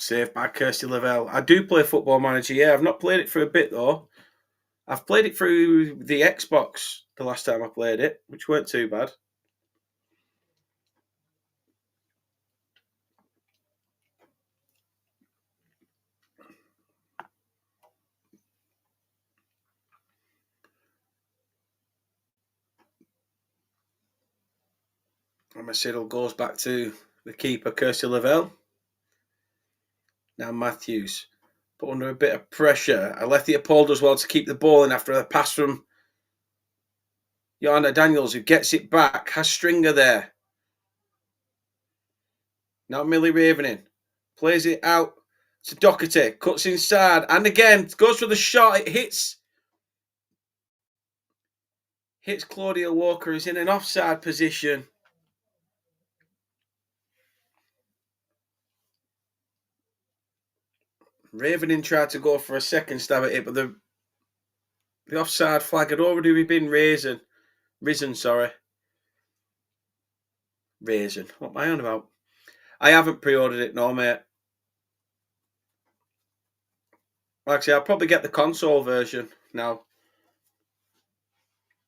Saved by Kirsty Lavelle. I do play Football Manager, yeah. I've not played it for a bit, though. I've played it through the Xbox the last time I played it, which weren't too bad. And my Siddle goes back to the keeper, Kirsty Lavelle. Now Matthews, put under a bit of pressure. Alethea Paul does well to keep the ball in after a pass from Joanna Daniels, who gets it back. Has Stringer there. Now Millie Ravening plays it out to Doherty, cuts inside, and again goes for the shot. It hits Claudia Walker, who's in an offside position. Ravening tried to go for a second stab at it, but the offside flag had already been risen. Raisin. What am I on about? I haven't pre-ordered it, no, mate. Actually, I'll probably get the console version now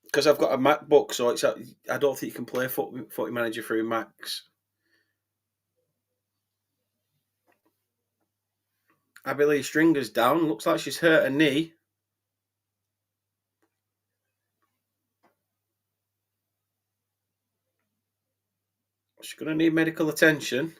because I've got a MacBook, so I don't think you can play Footy Manager through Macs. I believe Stringer's down. Looks like she's hurt her knee. She's going to need medical attention.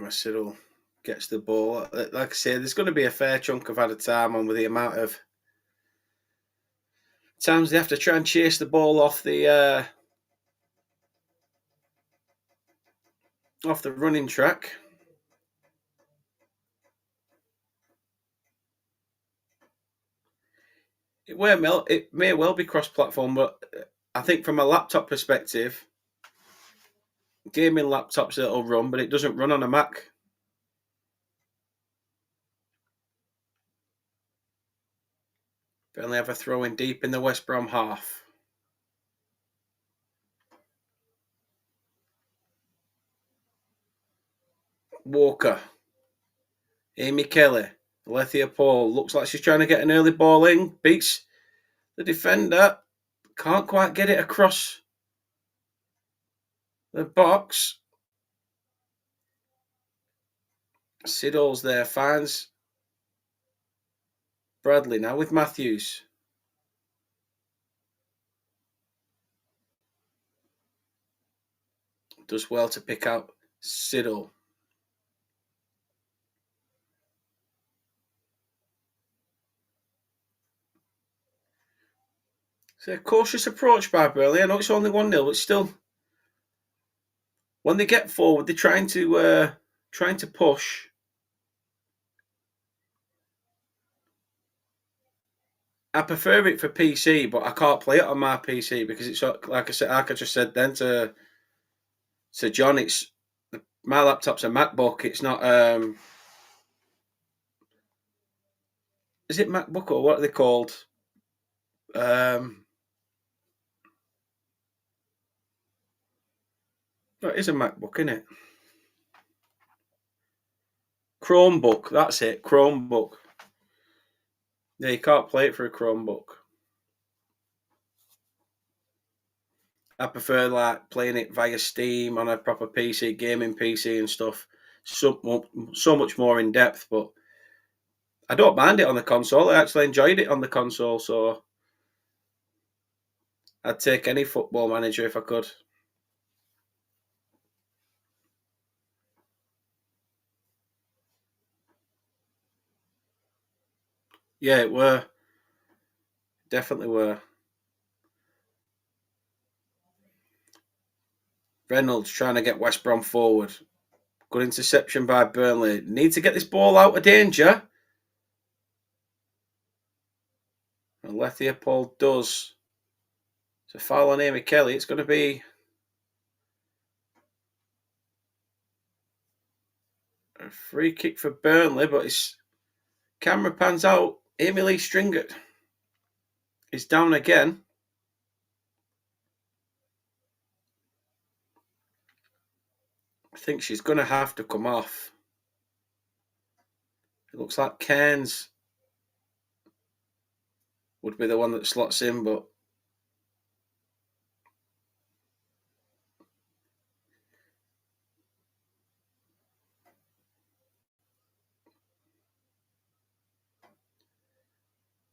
Cyril gets the ball. Like I say, there's going to be a fair chunk of added time on with the amount of times they have to try and chase the ball off the running track. It may well be cross-platform, but I think from a laptop perspective, gaming laptops it'll run, but it doesn't run on a Mac. Burnley have a throw in deep in the West Brom half. Walker. Amy Kelly. Alethea Paul. Looks like she's trying to get an early ball in. Beats the defender. Can't quite get it across the box. Siddle's there. Finds Bradley now with Matthews. Does well to pick out Siddle. It's a cautious approach by Burnley. I know it's only 1-0, but still, when they get forward, they're trying to push. I prefer it for PC, but I can't play it on my PC because it's like I just said then to John. It's my laptop's a MacBook. It's not. Is it MacBook or what are they called? No, it is a MacBook, isn't it? Chromebook, that's it. Chromebook. Yeah, you can't play it for a Chromebook. I prefer like playing it via Steam on a proper PC, gaming PC and stuff. so much more in depth. But I don't mind it on the console. I actually enjoyed it on the console, so I'd take any Football Manager if I could. Yeah, it were. Definitely were. Reynolds trying to get West Brom forward. Good interception by Burnley. Need to get this ball out of danger. And Leopold does. It's a foul on Amy Kelly. It's going to be a free kick for Burnley, but his camera pans out. Amy Lee Stringer is down again. I think she's going to have to come off. It looks like Cairns would be the one that slots in, but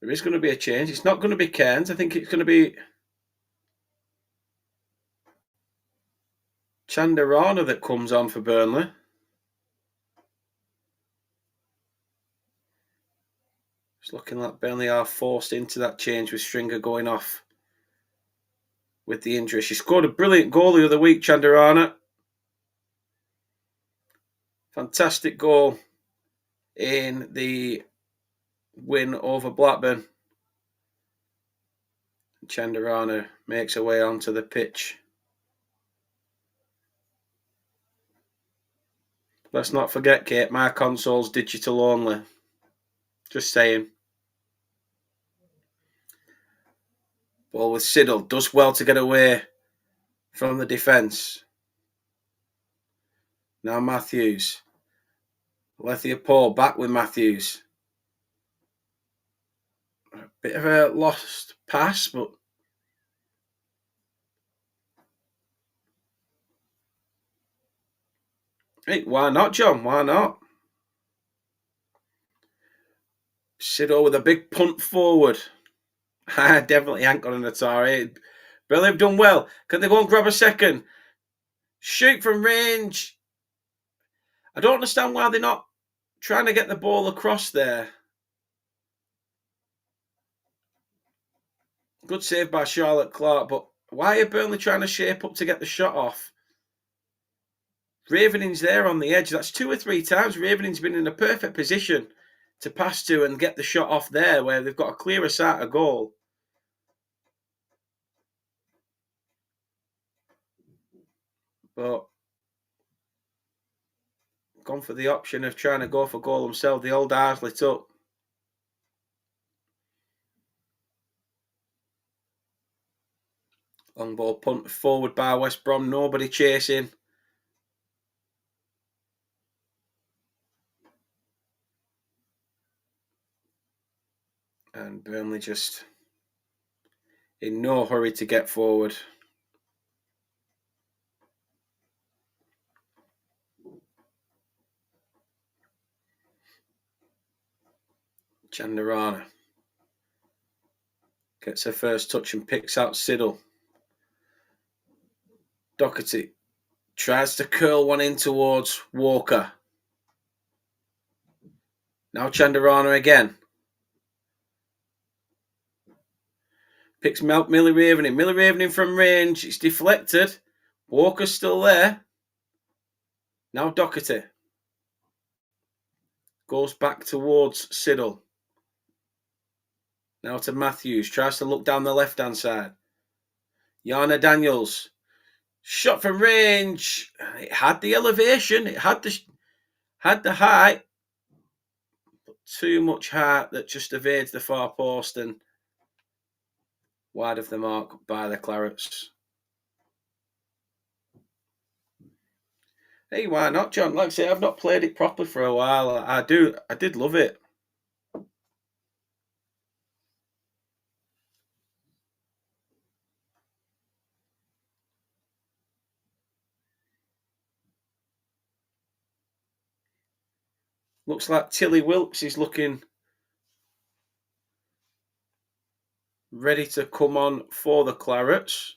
there is going to be a change. It's not going to be Cairns. I think it's going to be Chandarana that comes on for Burnley. It's looking like Burnley are forced into that change with Stringer going off with the injury. She scored a brilliant goal the other week, Chandarana. Fantastic goal in the win over Blackburn. Chandarana makes her way onto the pitch. Let's not forget, Kate, my console's digital only. Just saying. Ball with Siddle. Does well to get away from the defence. Now Matthews. Lethia Paul back with Matthews. A bit of a lost pass, but hey, why not, John? Why not? Siddle with a big punt forward. I definitely ain't got an Atari. Burnley have done well. Can they go and grab a second? Shoot from range. I don't understand why they're not trying to get the ball across there. Good save by Charlotte Clark, but why are Burnley trying to shape up to get the shot off? Ravening's there on the edge. That's 2 or 3 times Ravening's been in a perfect position to pass to and get the shot off there where they've got a clearer sight of goal. But gone for the option of trying to go for goal himself. The old eyes lit up. Long ball punt forward by West Brom. Nobody chasing. And Burnley just in no hurry to get forward. Chandarana gets her first touch and picks out Siddle. Doherty tries to curl one in towards Walker. Now Chandarana again. Picks Millie Ravening. Millie Ravening from range. It's deflected. Walker's still there. Now Doherty goes back towards Siddle. Now to Matthews. Tries to look down the left-hand side. Yana Daniels. Shot from range. It had the elevation. It had the height. But too much height that just evades the far post and wide of the mark by the Clarets. Hey, why not, John? Like I say, I've not played it properly for a while. I did love it. Looks like Tilly Wilkes is looking ready to come on for the Clarets.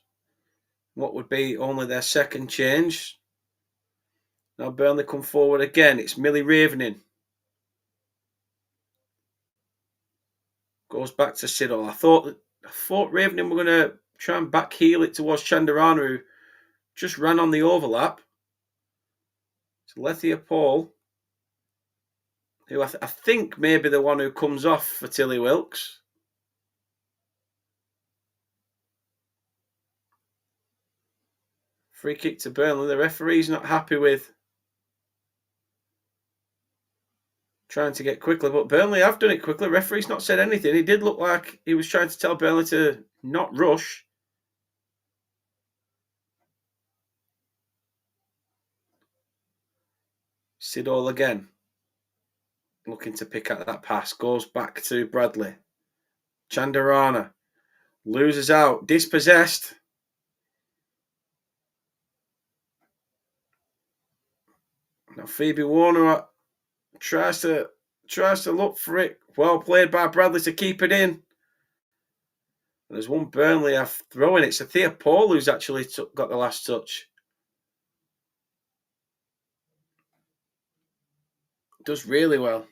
What would be only their second change. Now Burnley come forward again. It's Millie Ravening. Goes back to Siddle. I thought Ravening were going to try and back heel it towards Chandarana, who just ran on the overlap. It's Lethia Paul, who I think may be the one who comes off for Tilly Wilkes. Free kick to Burnley. The referee's not happy with trying to get quickly, but Burnley have done it quickly. Referee's not said anything. He did look like he was trying to tell Burnley to not rush. Siddle again, looking to pick out that pass. Goes back to Bradley. Chandarana loses out. Dispossessed. Now Phoebe Warner tries to look for it. Well played by Bradley to keep it in. There's one Burnley throwing it. It's Thea Paul who's actually got the last touch. Does really well.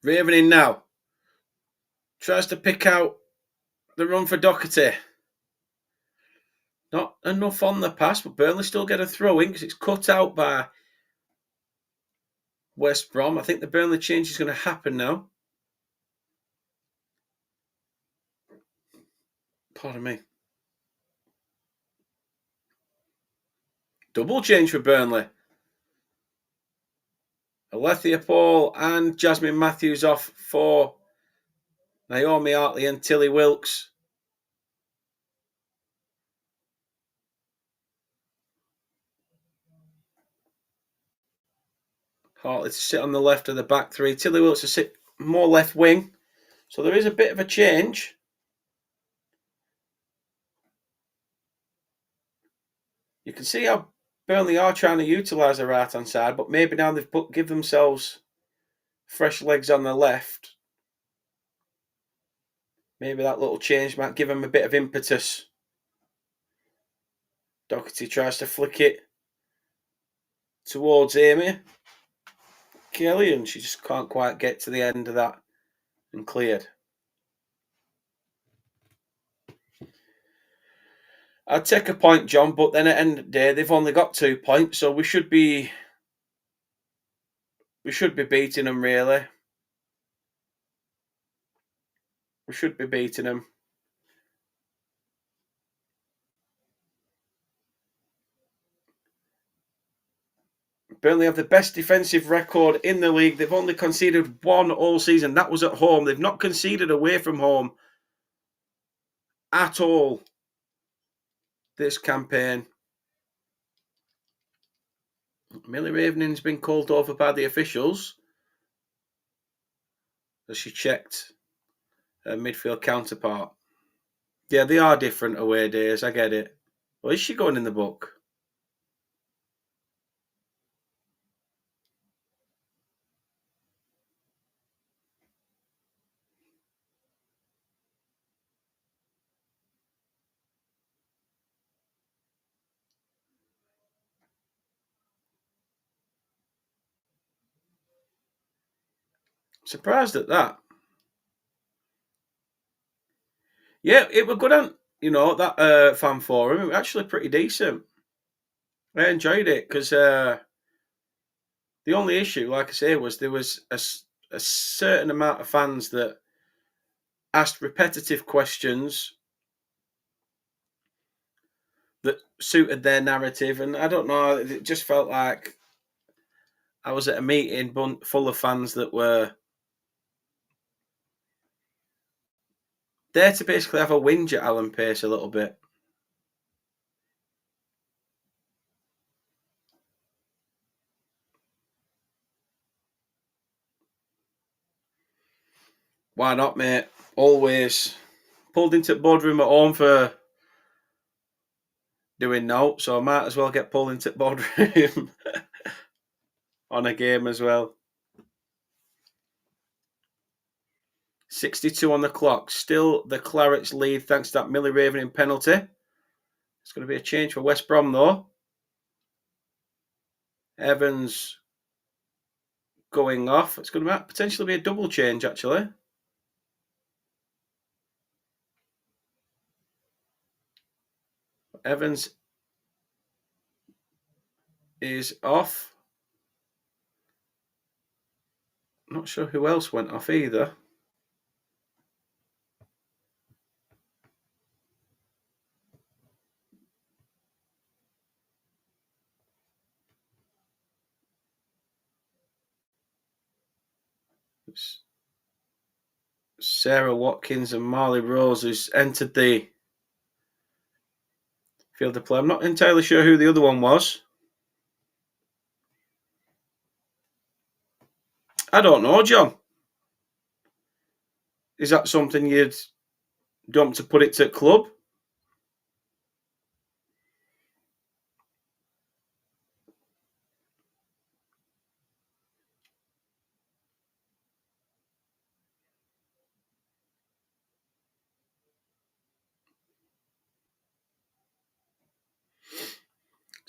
Ravening now. Tries to pick out the run for Doherty. Not enough on the pass, but Burnley still get a throw in because it's cut out by West Brom. I think the Burnley change is going to happen now. Pardon me. Double change for Burnley. Alethea Paul and Jasmine Matthews off for Naomi Hartley and Tilly Wilkes. Hartley to sit on the left of the back three. Tilly Wilkes to sit more left wing. So there is a bit of a change. You can see how Burnley are trying to utilise the right-hand side, but maybe now they've give themselves fresh legs on the left. Maybe that little change might give them a bit of impetus. Doherty tries to flick it towards Amy Kelly, and she just can't quite get to the end of that and cleared. I'd take a point, John, but then at the end of the day, they've only got 2 points, so we should be beating them, really. We should be beating them. Burnley have the best defensive record in the league. They've only conceded 1 all season. That was at home. They've not conceded away from home at all this campaign. Millie Ravening's been called over by the officials as she checked her midfield counterpart. Yeah, they are different away days. I get it. Well, is she going in the book? Surprised at that. Yeah, it was good on, that fan forum. It was actually pretty decent. I enjoyed it because the only issue, like I say, was there was a certain amount of fans that asked repetitive questions that suited their narrative, and I don't know, it just felt like I was at a meeting full of fans that were there to basically have a whinge at Alan Pace a little bit. Why not, mate? Always pulled into the boardroom at home for doing no, so I might as well get pulled into the boardroom on a game as well. 62 on the clock. Still the Clarets lead thanks to that Millie Ravening penalty. It's going to be a change for West Brom though. Evans going off. It's going to potentially be a double change actually. Evans is off. Not sure who else went off either. It's Sarah Watkins and Marley Rose who's entered the field of play. I'm not entirely sure who the other one was. I don't know, John. Is that something you'd want to put it to club?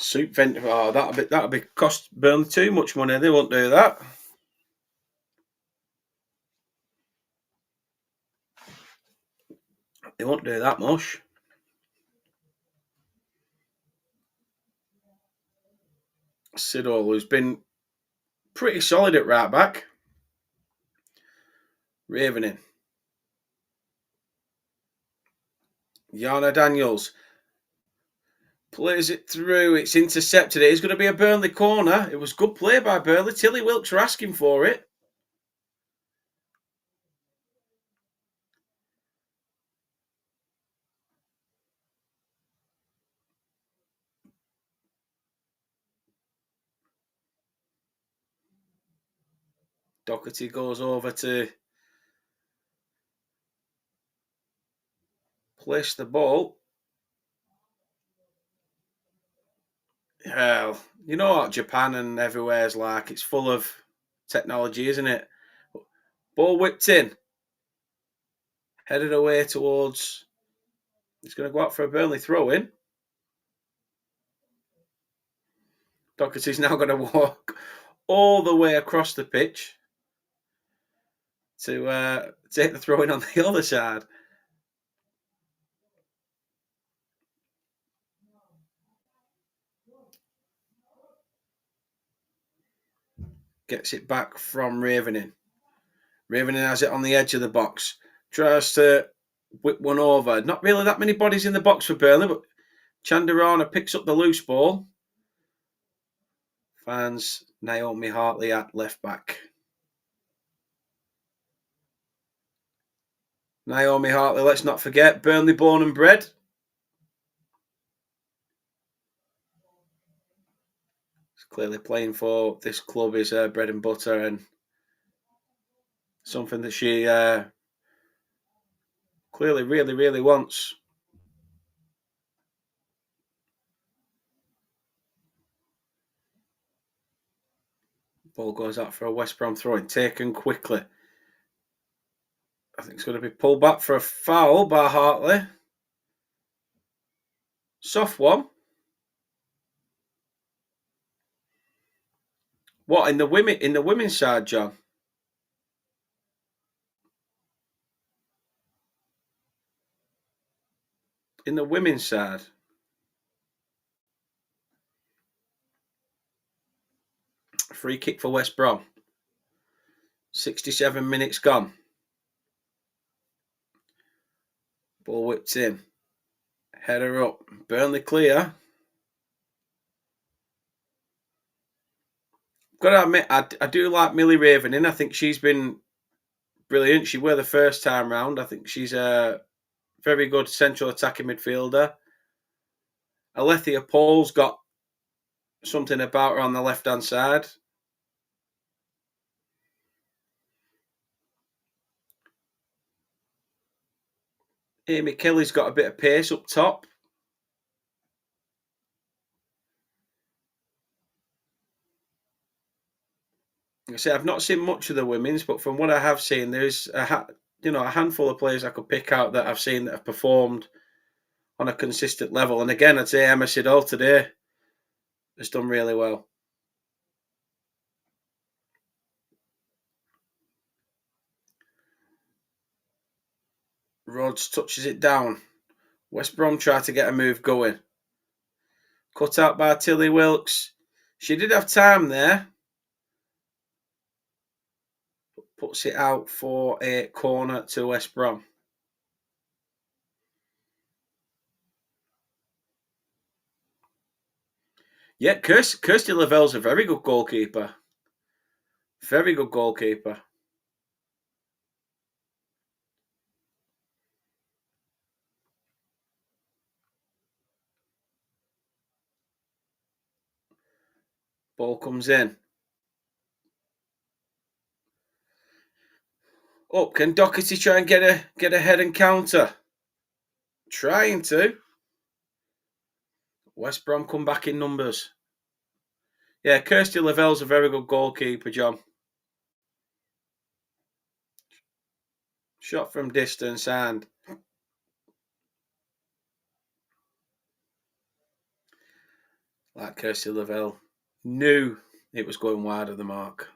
Soup vent. Oh, that'll be cost Burnley too much money. They won't do that. They won't do that much. Siddall, who's been pretty solid at right back. Ravening. Yana Daniels plays it through. It's intercepted. It is going to be a Burnley corner. It was good play by Burnley. Tilly Wilkes were asking for it. Doherty goes over to place the ball. Well, you know what Japan and everywhere is like. It's full of technology, isn't it? Ball whipped in. Headed away towards... He's going to go out for a Burnley throw-in. Doherty's now going to walk all the way across the pitch to take the throw-in on the other side. Gets it back from Ravening. Ravening has it on the edge of the box. Tries to whip one over. Not really that many bodies in the box for Burnley, but Chandarana picks up the loose ball. Finds Naomi Hartley at left back. Naomi Hartley, let's not forget, Burnley born and bred. Clearly playing for this club is bread and butter and something that she clearly really, really wants. Ball goes out for a West Brom throw-in, taken quickly. I think it's going to be pulled back for a foul by Hartley. Soft one. What in the women's side, John? In the women's side. Free kick for West Brom. 67 minutes gone. Ball whipped in. Header up. Burnley clear. Got to admit, I do like Millie Ravening. I think she's been brilliant. She were the first time round. I think she's very good central attacking midfielder. Alethea Paul's got something about her on the left-hand side. Amy Kelly's got a bit of pace up top. Like I say, I've not seen much of the women's, but from what I have seen, there's a handful of players I could pick out that I've seen that have performed on a consistent level. And again, I'd say Emma Siddall today has done really well. Rhodes touches it down. West Brom try to get a move going. Cut out by Tilly Wilkes. She did have time there. Puts it out for a corner to West Brom. Yeah, Kirsty Lavelle's a very good goalkeeper. Very good goalkeeper. Ball comes in. Up, can Doherty try and get a head and counter? Trying to. West Brom come back in numbers. Yeah, Kirsty Lavelle's a very good goalkeeper, John. Shot from distance and like Kirsty Lavelle knew it was going wide of the mark.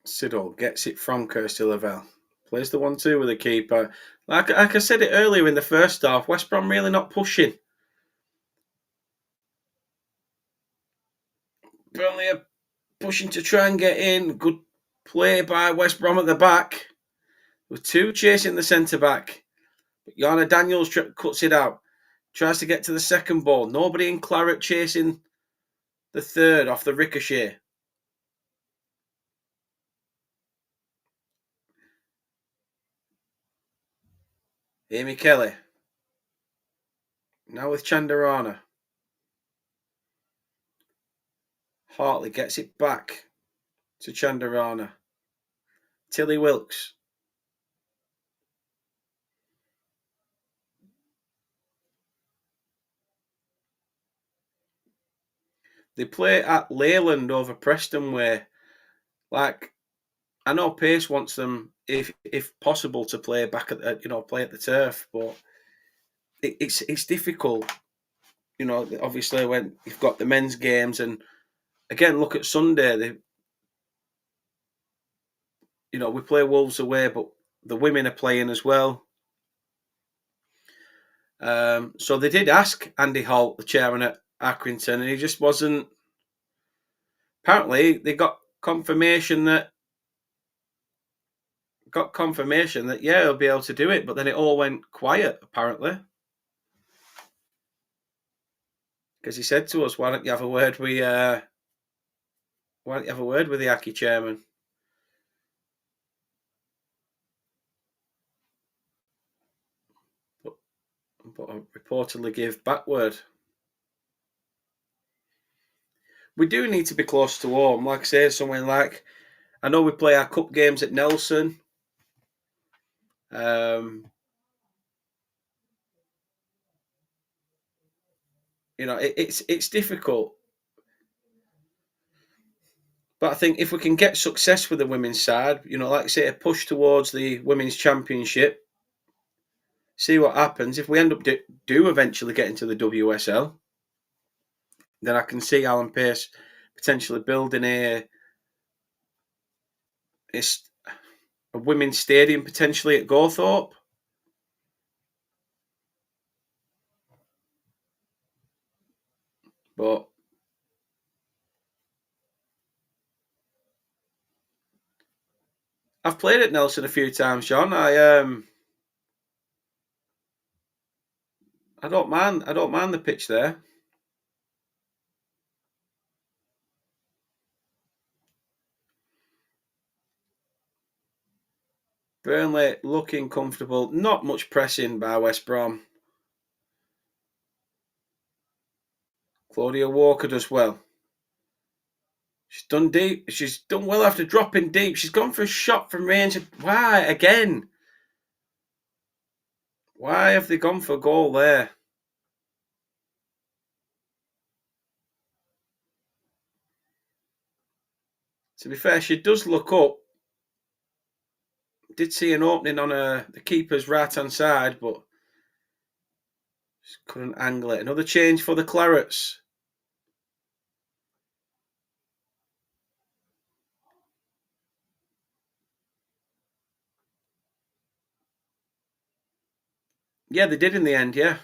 Siddall gets it from Kirsty Lavelle. Plays the 1-2 with the keeper. Like I said it earlier in the first half, West Brom really not pushing. Burnley are pushing to try and get in. Good play by West Brom at the back. With two chasing the centre-back. But Yana Daniels cuts it out. Tries to get to the second ball. Nobody in Claret chasing the third off the ricochet. Amy Kelly. Now with Chandarana. Hartley gets it back to Chandarana. Tilly Wilkes. They play at Leyland over Preston Way. Like, I know Pace wants them, if possible, to play back at play at the turf, but it's difficult. Obviously when you've got the men's games, and again, look at Sunday. We play Wolves away, but the women are playing as well. So they did ask Andy Holt, the chairman at Accrington, and he just wasn't. Apparently, they got confirmation that yeah, he'll be able to do it, but then it all went quiet. Apparently, because he said to us, "Why don't you have a word with the Aki chairman?" But I reportedly gave backward. We do need to be close to home. Like I say, somewhere like, I know we play our cup games at Nelson. It's difficult. But I think if we can get success with the women's side, like I say, a push towards the women's championship, see what happens. If we end up do eventually get into the WSL, then I can see Alan Pace potentially building a women's stadium potentially at Gawthorpe. But I've played at Nelson a few times, John. I don't mind. I don't mind the pitch there. Burnley looking comfortable. Not much pressing by West Brom. Claudia Walker does well. She's done deep. She's done well after dropping deep. She's gone for a shot from range. Why again? Why have they gone for a goal there? To be fair, she does look up. Did see an opening on the keeper's right-hand side, but just couldn't angle it. Another change for the Clarets. Yeah, they did in the end, yeah.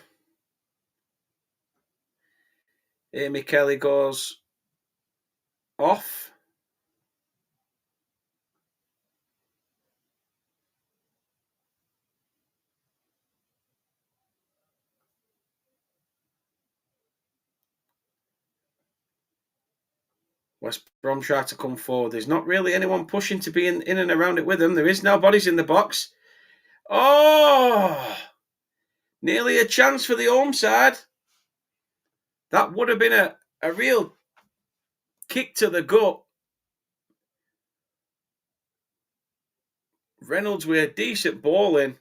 Amy Kelly goes off. West Brom try to come forward. There's not really anyone pushing to be in and around it with them. There is now bodies in the box. Oh! Nearly a chance for the home side. That would have been a real kick to the gut. Reynolds with a decent ball in.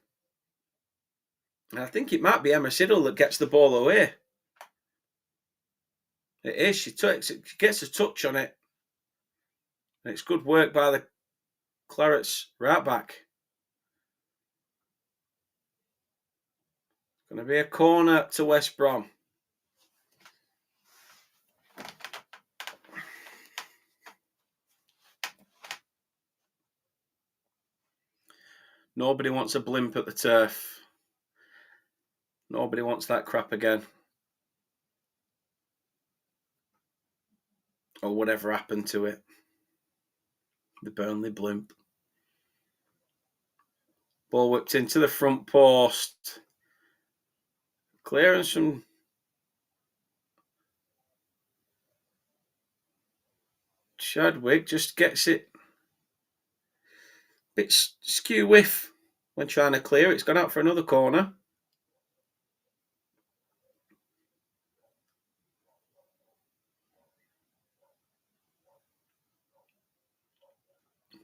And I think it might be Emma Siddle that gets the ball away. It is. She gets a touch on it. And it's good work by the Clarets right back. Going to be a corner to West Brom. Nobody wants a blimp at the turf. Nobody wants that crap again. Or whatever happened to it. The Burnley blimp. Ball whipped into the front post. Clearance from Chadwick just gets it. Bit skew whiff when trying to clear. It's gone out for another corner.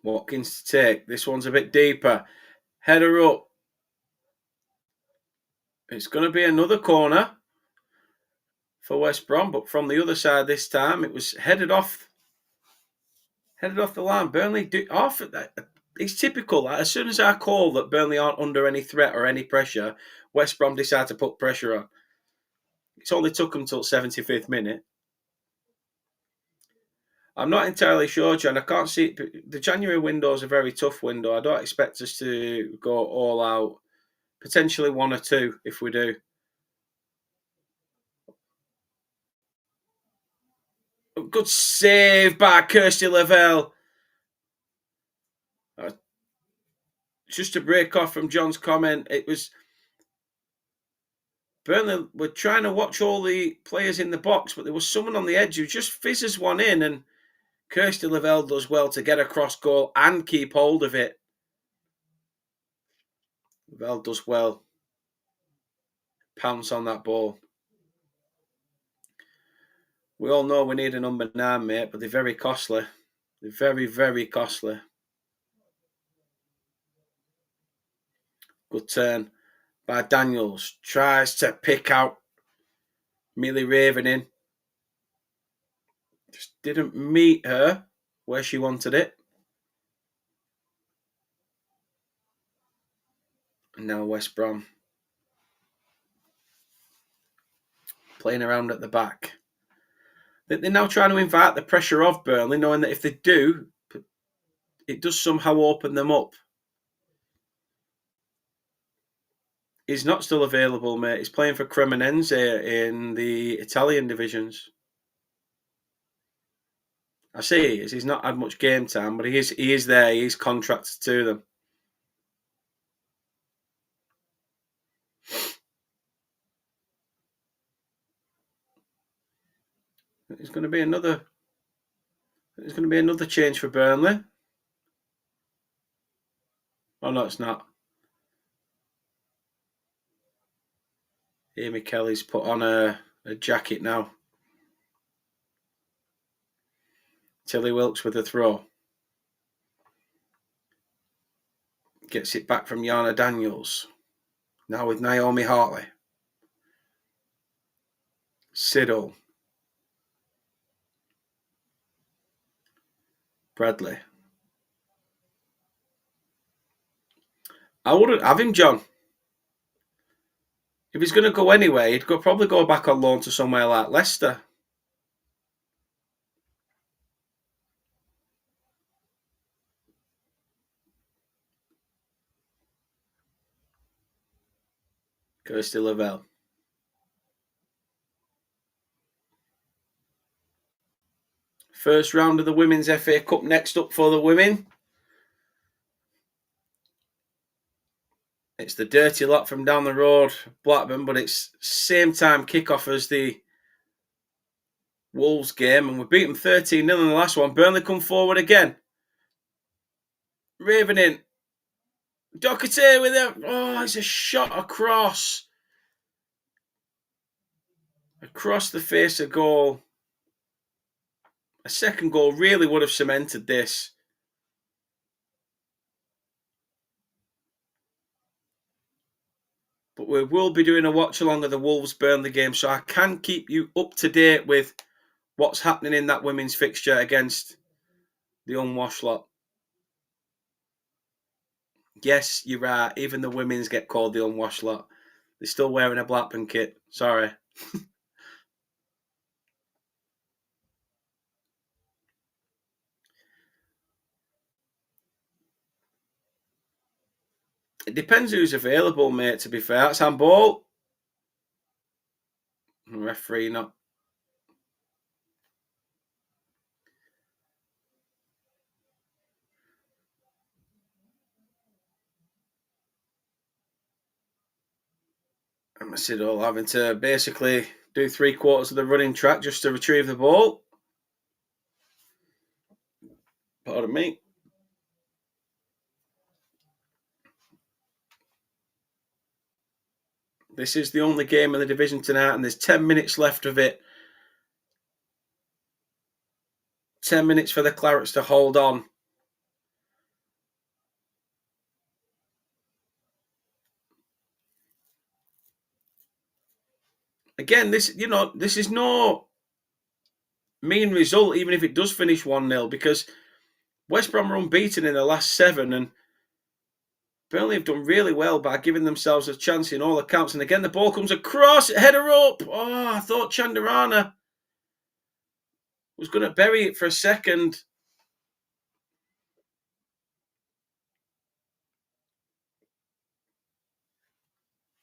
Watkins to take. This one's a bit deeper. Header up. It's going to be another corner for West Brom, but from the other side this time. It was headed off the line. Burnley off. It's typical. As soon as I call that Burnley aren't under any threat or any pressure, West Brom decide to put pressure on. It's only took them till 75th minute. I'm not entirely sure, John. I can't see it. The January window is a very tough window. I don't expect us to go all out. Potentially one or two if we do. Good save by Kirsty Lavelle. Just to break off from John's comment, it was Burnley were trying to watch all the players in the box, but there was someone on the edge who just fizzes one in, and Kirsty Lavelle does well to get across goal and keep hold of it. Lavelle does well. Pounce on that ball. We all know we need a number 9, mate, but they're very costly. They're very, very costly. Good turn by Daniels. Tries to pick out Millie Ravening. Just didn't meet her where she wanted it. And now West Brom. Playing around at the back. They're now trying to invite the pressure of Burnley, knowing that if they do, it does somehow open them up. He's not still available, mate. He's playing for Cremonense in the Italian divisions. I see he is. He's not had much game time, but he is there. He is contracted to them. There's going to be another change for Burnley. Oh no, it's not. Amy Kelly's put on a jacket now. Tilly Wilkes with a throw. Gets it back from Yana Daniels. Now with Naomi Hartley. Siddle. Bradley. I wouldn't have him, John. If he's going to go anywhere, he'd probably go back on loan to somewhere like Leicester. Kirsty Lavelle. First round of the Women's FA Cup next up for the women. It's the dirty lot from down the road, Blackburn, but it's same time kickoff as the Wolves game, and we beat them 13-0 in the last one. Burnley come forward again. Raven in. Doherty with it. Oh, it's a shot across the face of goal. A second goal really would have cemented this. But we will be doing a watch along of the Wolves Burnley game, so I can keep you up to date with what's happening in that women's fixture against the unwashed lot. Yes, you're right. Even the women's get called the unwashed lot. They're still wearing a Blackburn kit. Sorry. It depends who's available, mate, to be fair. That's handball. Referee not. I'm having to basically do 3/4 of the running track just to retrieve the ball. Pardon me. This is the only game in the division tonight, and there's 10 minutes left of it. 10 minutes for the Clarets to hold on. Again, this is no mean result, even if it does finish 1-0, because West Brom are unbeaten in the last 7, and Burnley have done really well by giving themselves a chance in all accounts. And again, the ball comes across, header up. Oh, I thought Chandarana was going to bury it for a second.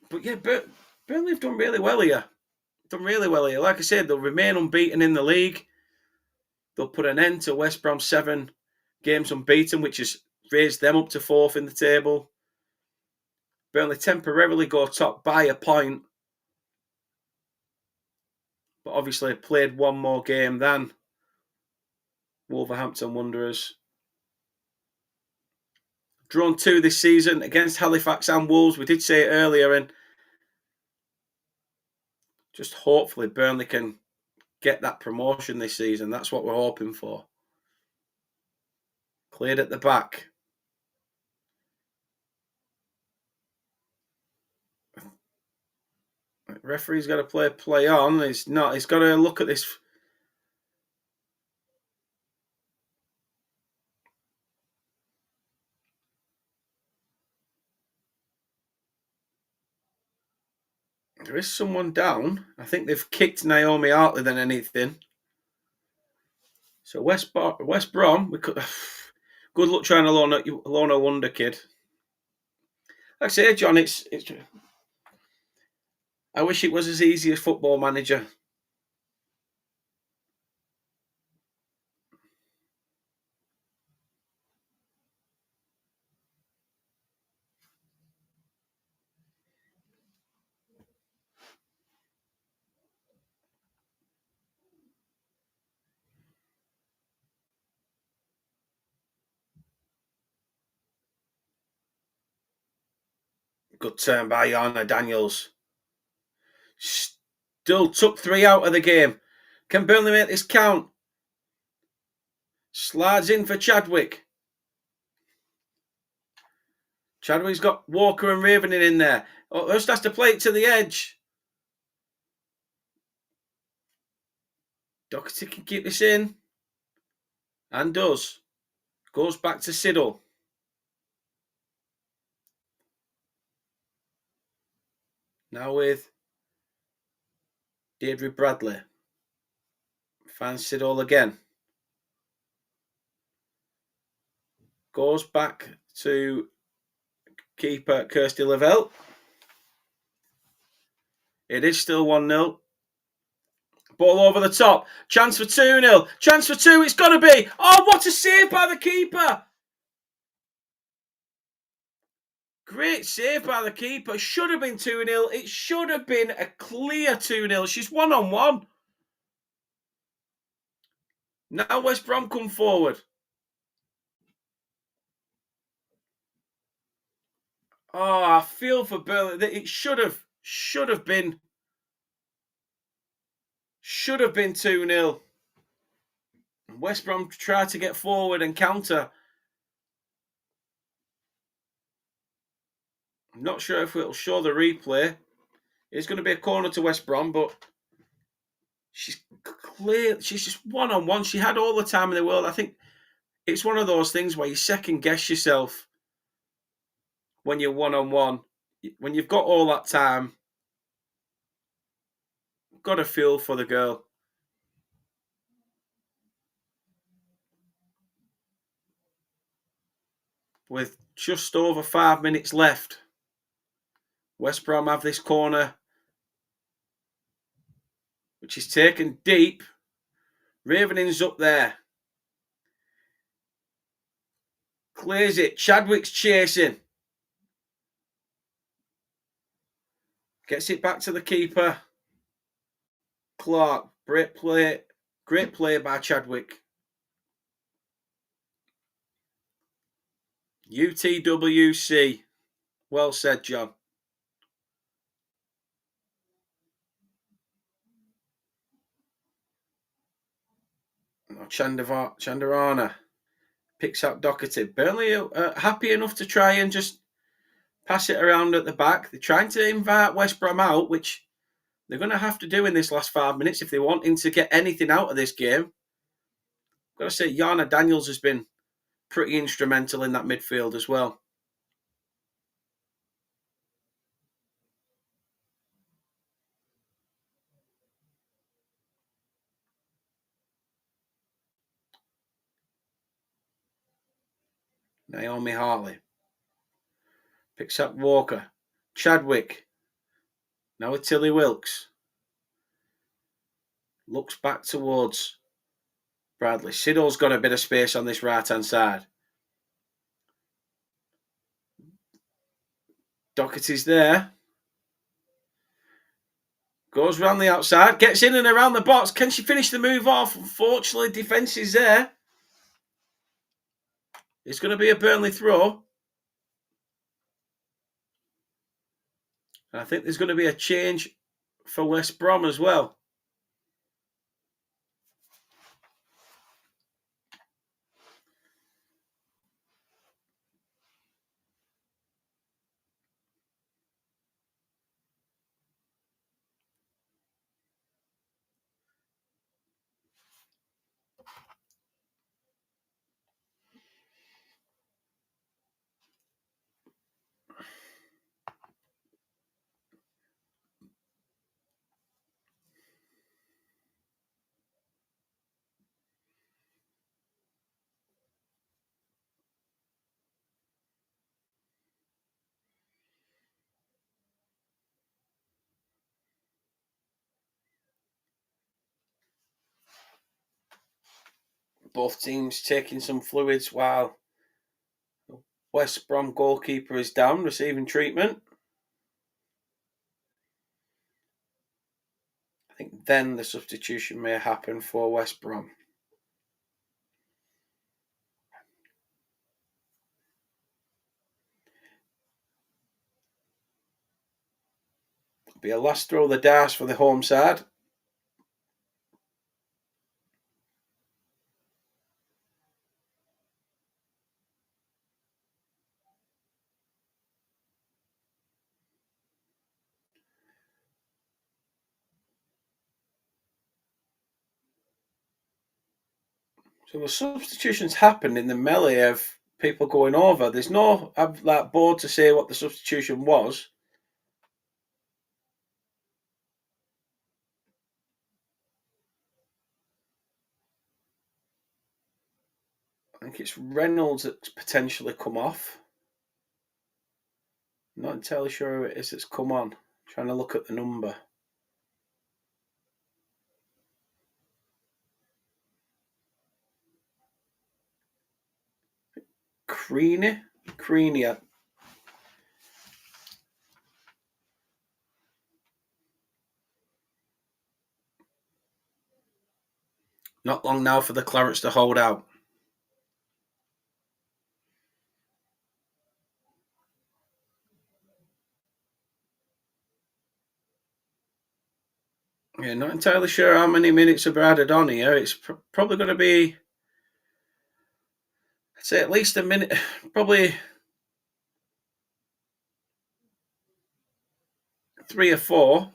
But yeah, Burnley have done really well here. Like I said, they'll remain unbeaten in the league. They'll put an end to West Brom's 7 games unbeaten, which has raised them up to 4th in the table. Burnley temporarily go top by a point, but obviously played one more game than Wolverhampton Wanderers. Drawn 2 this season against Halifax and Wolves. We did say it earlier, and just hopefully Burnley can get that promotion this season. That's what we're hoping for. Cleared at the back. Referee's got to play on. He's not. He's got to look at this. There is someone down. I think they've kicked Naomi Hartley than anything. So West Brom, we could. Good luck trying to loan a wonder kid. Like I say, John, it's. I wish it was as easy as Football Manager. Good turn by Yana Daniels. Still took 3 out of the game. Can Burnley make this count? Slides in for Chadwick. Chadwick's got Walker and Ravening in there. Just has to play it to the edge. Doherty can keep this in. And does. Goes back to Siddle. Now with Deirdre Bradley. Finds Siddle again. Goes back to keeper Kirsty Lavelle. It is still 1-0. Ball over the top. Chance for 2-0. Chance for 2. It's got to be. Oh, what a save by the keeper. Great save by the keeper. Should have been 2-0. It should have been a clear 2-0. She's 1-on-1. Now West Brom come forward. Oh, I feel for Burnley. It should have been 2-0. West Brom tried to get forward and counter. I'm not sure if it'll show the replay. It's going to be a corner to West Brom, but she's clear. She's just 1-on-1. She had all the time in the world. I think it's one of those things where you second guess yourself when you're 1-on-1. When you've got all that time, got to feel for the girl. With just over 5 minutes left, West Brom have this corner, which is taken deep. Ravening's up there. Clears it. Chadwick's chasing. Gets it back to the keeper. Clark. Great play. Great play by Chadwick. UTWC. Well said, John. Chandarana picks up Doherty. Burnley are happy enough to try and just pass it around at the back. They're trying to invite West Brom out, which they're going to have to do in this last 5 minutes if they're wanting to get anything out of this game. I've got to say, Yana Daniels has been pretty instrumental in that midfield as well. Naomi Hartley picks up Walker. Chadwick. Now with Tilly Wilkes. Looks back towards Bradley. Siddle's got a bit of space on this right-hand side. Doherty's there. Goes round the outside. Gets in and around the box. Can she finish the move off? Unfortunately, defence is there. It's going to be a Burnley throw. And I think there's going to be a change for West Brom as well. Both teams taking some fluids while West Brom goalkeeper is down, receiving treatment. I think then the substitution may happen for West Brom. Be a last throw of the dice for the home side. So the substitutions happened in the melee of people going over. There's no that board to say what the substitution was. I think it's Reynolds that's potentially come off. Not entirely sure who it is that's come on. Trying to look at the number. Creaney? Not long now for the Clarets to hold out. Yeah, not entirely sure how many minutes have been added on here. It's probably going to be, I'd say at least a minute, probably 3 or 4.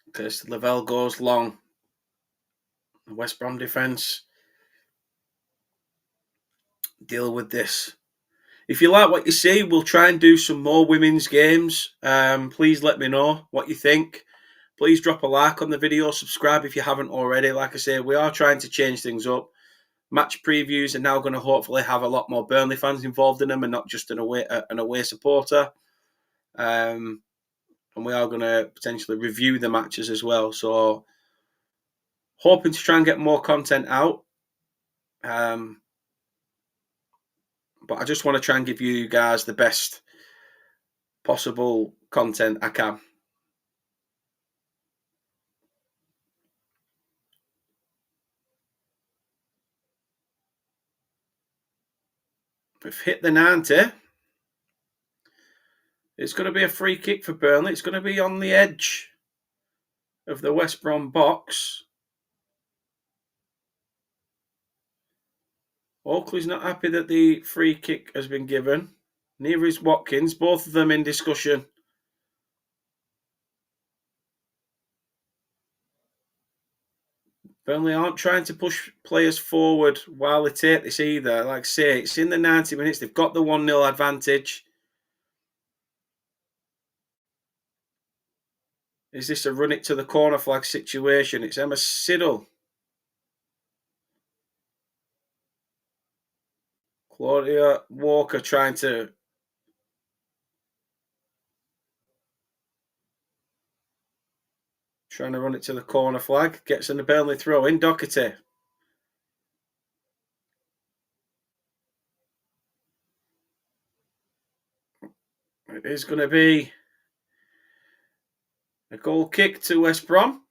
Because Lavelle goes long. The West Brom defence deal with this. If you like what you see, we'll try and do some more women's games. Please let me know what you think. Please drop a like on the video. Subscribe if you haven't already. Like I say, we are trying to change things up. Match previews are now going to hopefully have a lot more Burnley fans involved in them and not just an away supporter. And we are going to potentially review the matches as well. So hoping to try and get more content out. But I just want to try and give you guys the best possible content I can. We've hit the 90. It's going to be a free kick for Burnley. It's going to be on the edge of the West Brom box. Oakley's not happy that the free kick has been given. Neither is Watkins. Both of them in discussion. Burnley aren't trying to push players forward while they take this either. Like I say, it's in the 90 minutes. They've got the 1-0 advantage. Is this a run it to the corner flag situation? It's Emma Siddle. Claudia Walker trying to run it to the corner flag. Gets in the Burnley throw in. Doherty. It is going to be a goal kick to West Brom.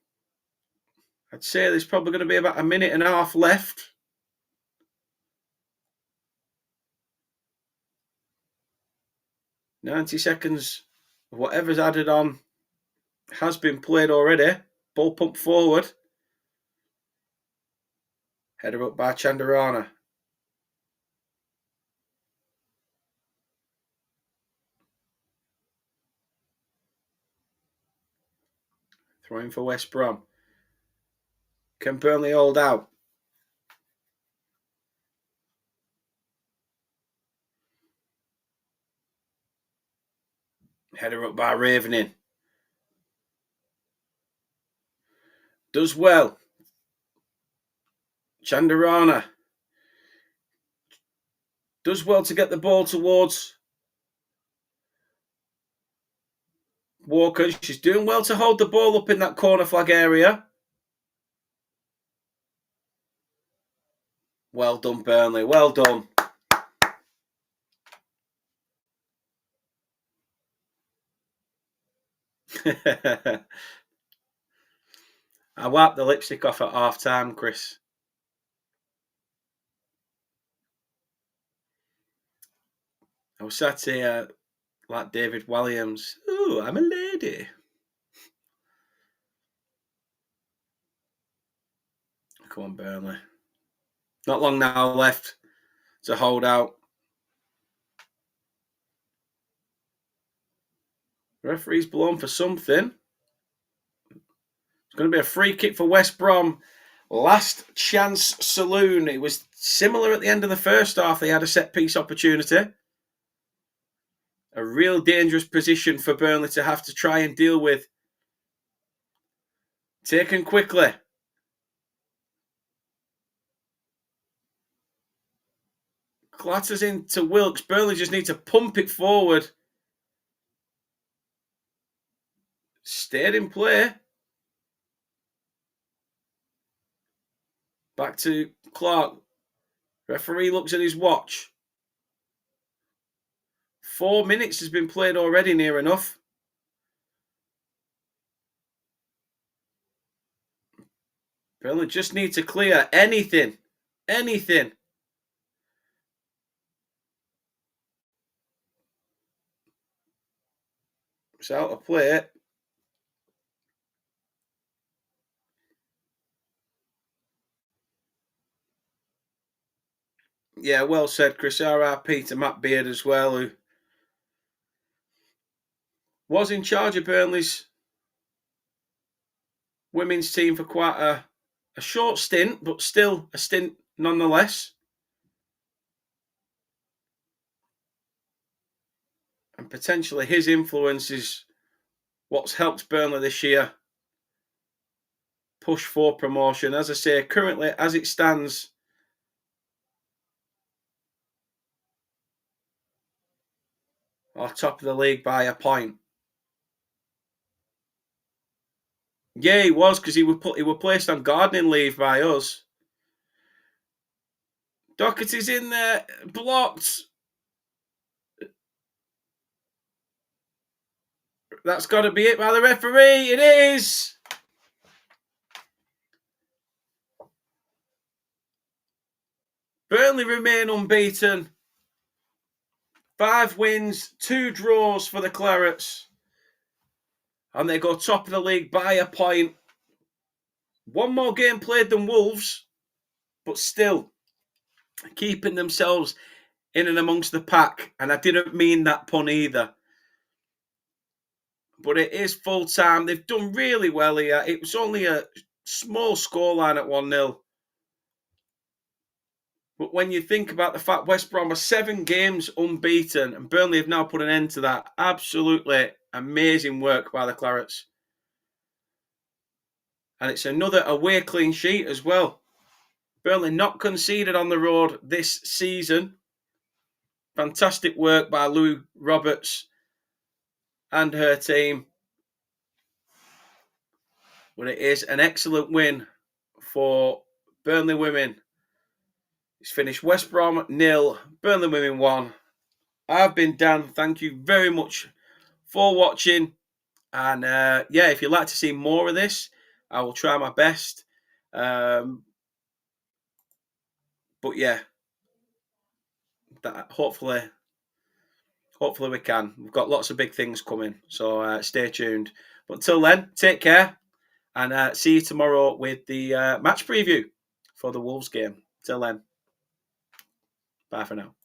I'd say there's probably going to be about a minute and a half left. "90 seconds of whatever's added on has been played already. Ball pumped forward. Header up by Chandarana. Throwing for West Brom. Can Burnley hold out? Header up by Ravening. Does well. Chandarana. Does well to get the ball towards Walker. She's doing well to hold the ball up in that corner flag area. Well done, Burnley. Well done. I wiped the lipstick off at half time, Chris. I was sat here like David Walliams. Ooh, I'm a lady. Come on, Burnley. Not long now left to hold out. Referee's blown for something. It's going to be a free kick for West Brom. Last chance saloon. It was similar at the end of the first half. They had a set piece opportunity. A real dangerous position for Burnley to have to try and deal with. Taken quickly. Clatters into Wilkes. Burnley just need to pump it forward. Stayed in play. Back to Clark. Referee looks at his watch. 4 minutes has been played already, near enough. Burnley just need to clear anything. Anything. It's out of play. Yeah, well said, Chris. RIP to Matt Beard as well, who was in charge of Burnley's women's team for quite a short stint, but still a stint nonetheless. And potentially his influence is what's helped Burnley this year push for promotion. As I say, currently, as it stands, are top of the league by a point. Yeah, he was, because he was placed on gardening leave by us. Doherty's in there, blocked. That's got to be it by the referee. It is. Burnley remain unbeaten. 5 wins, 2 draws for the Clarets. And they go top of the league by a point. 1 more game played than Wolves, but still keeping themselves in and amongst the pack. And I didn't mean that pun either. But it is full time. They've done really well here. It was only a small scoreline at 1-0. But when you think about the fact West Brom are 7 games unbeaten and Burnley have now put an end to that, absolutely amazing work by the Clarets. And it's another away clean sheet as well. Burnley not conceded on the road this season. Fantastic work by Lou Roberts and her team. But it is an excellent win for Burnley women. It's finished West Brom 0, Burnley women 1. I've been Dan. Thank you very much for watching. And yeah, if you'd like to see more of this, I will try my best. But yeah, hopefully we can. We've got lots of big things coming, so stay tuned. But until then, take care, and see you tomorrow with the match preview for the Wolves game. Till then, bye for now.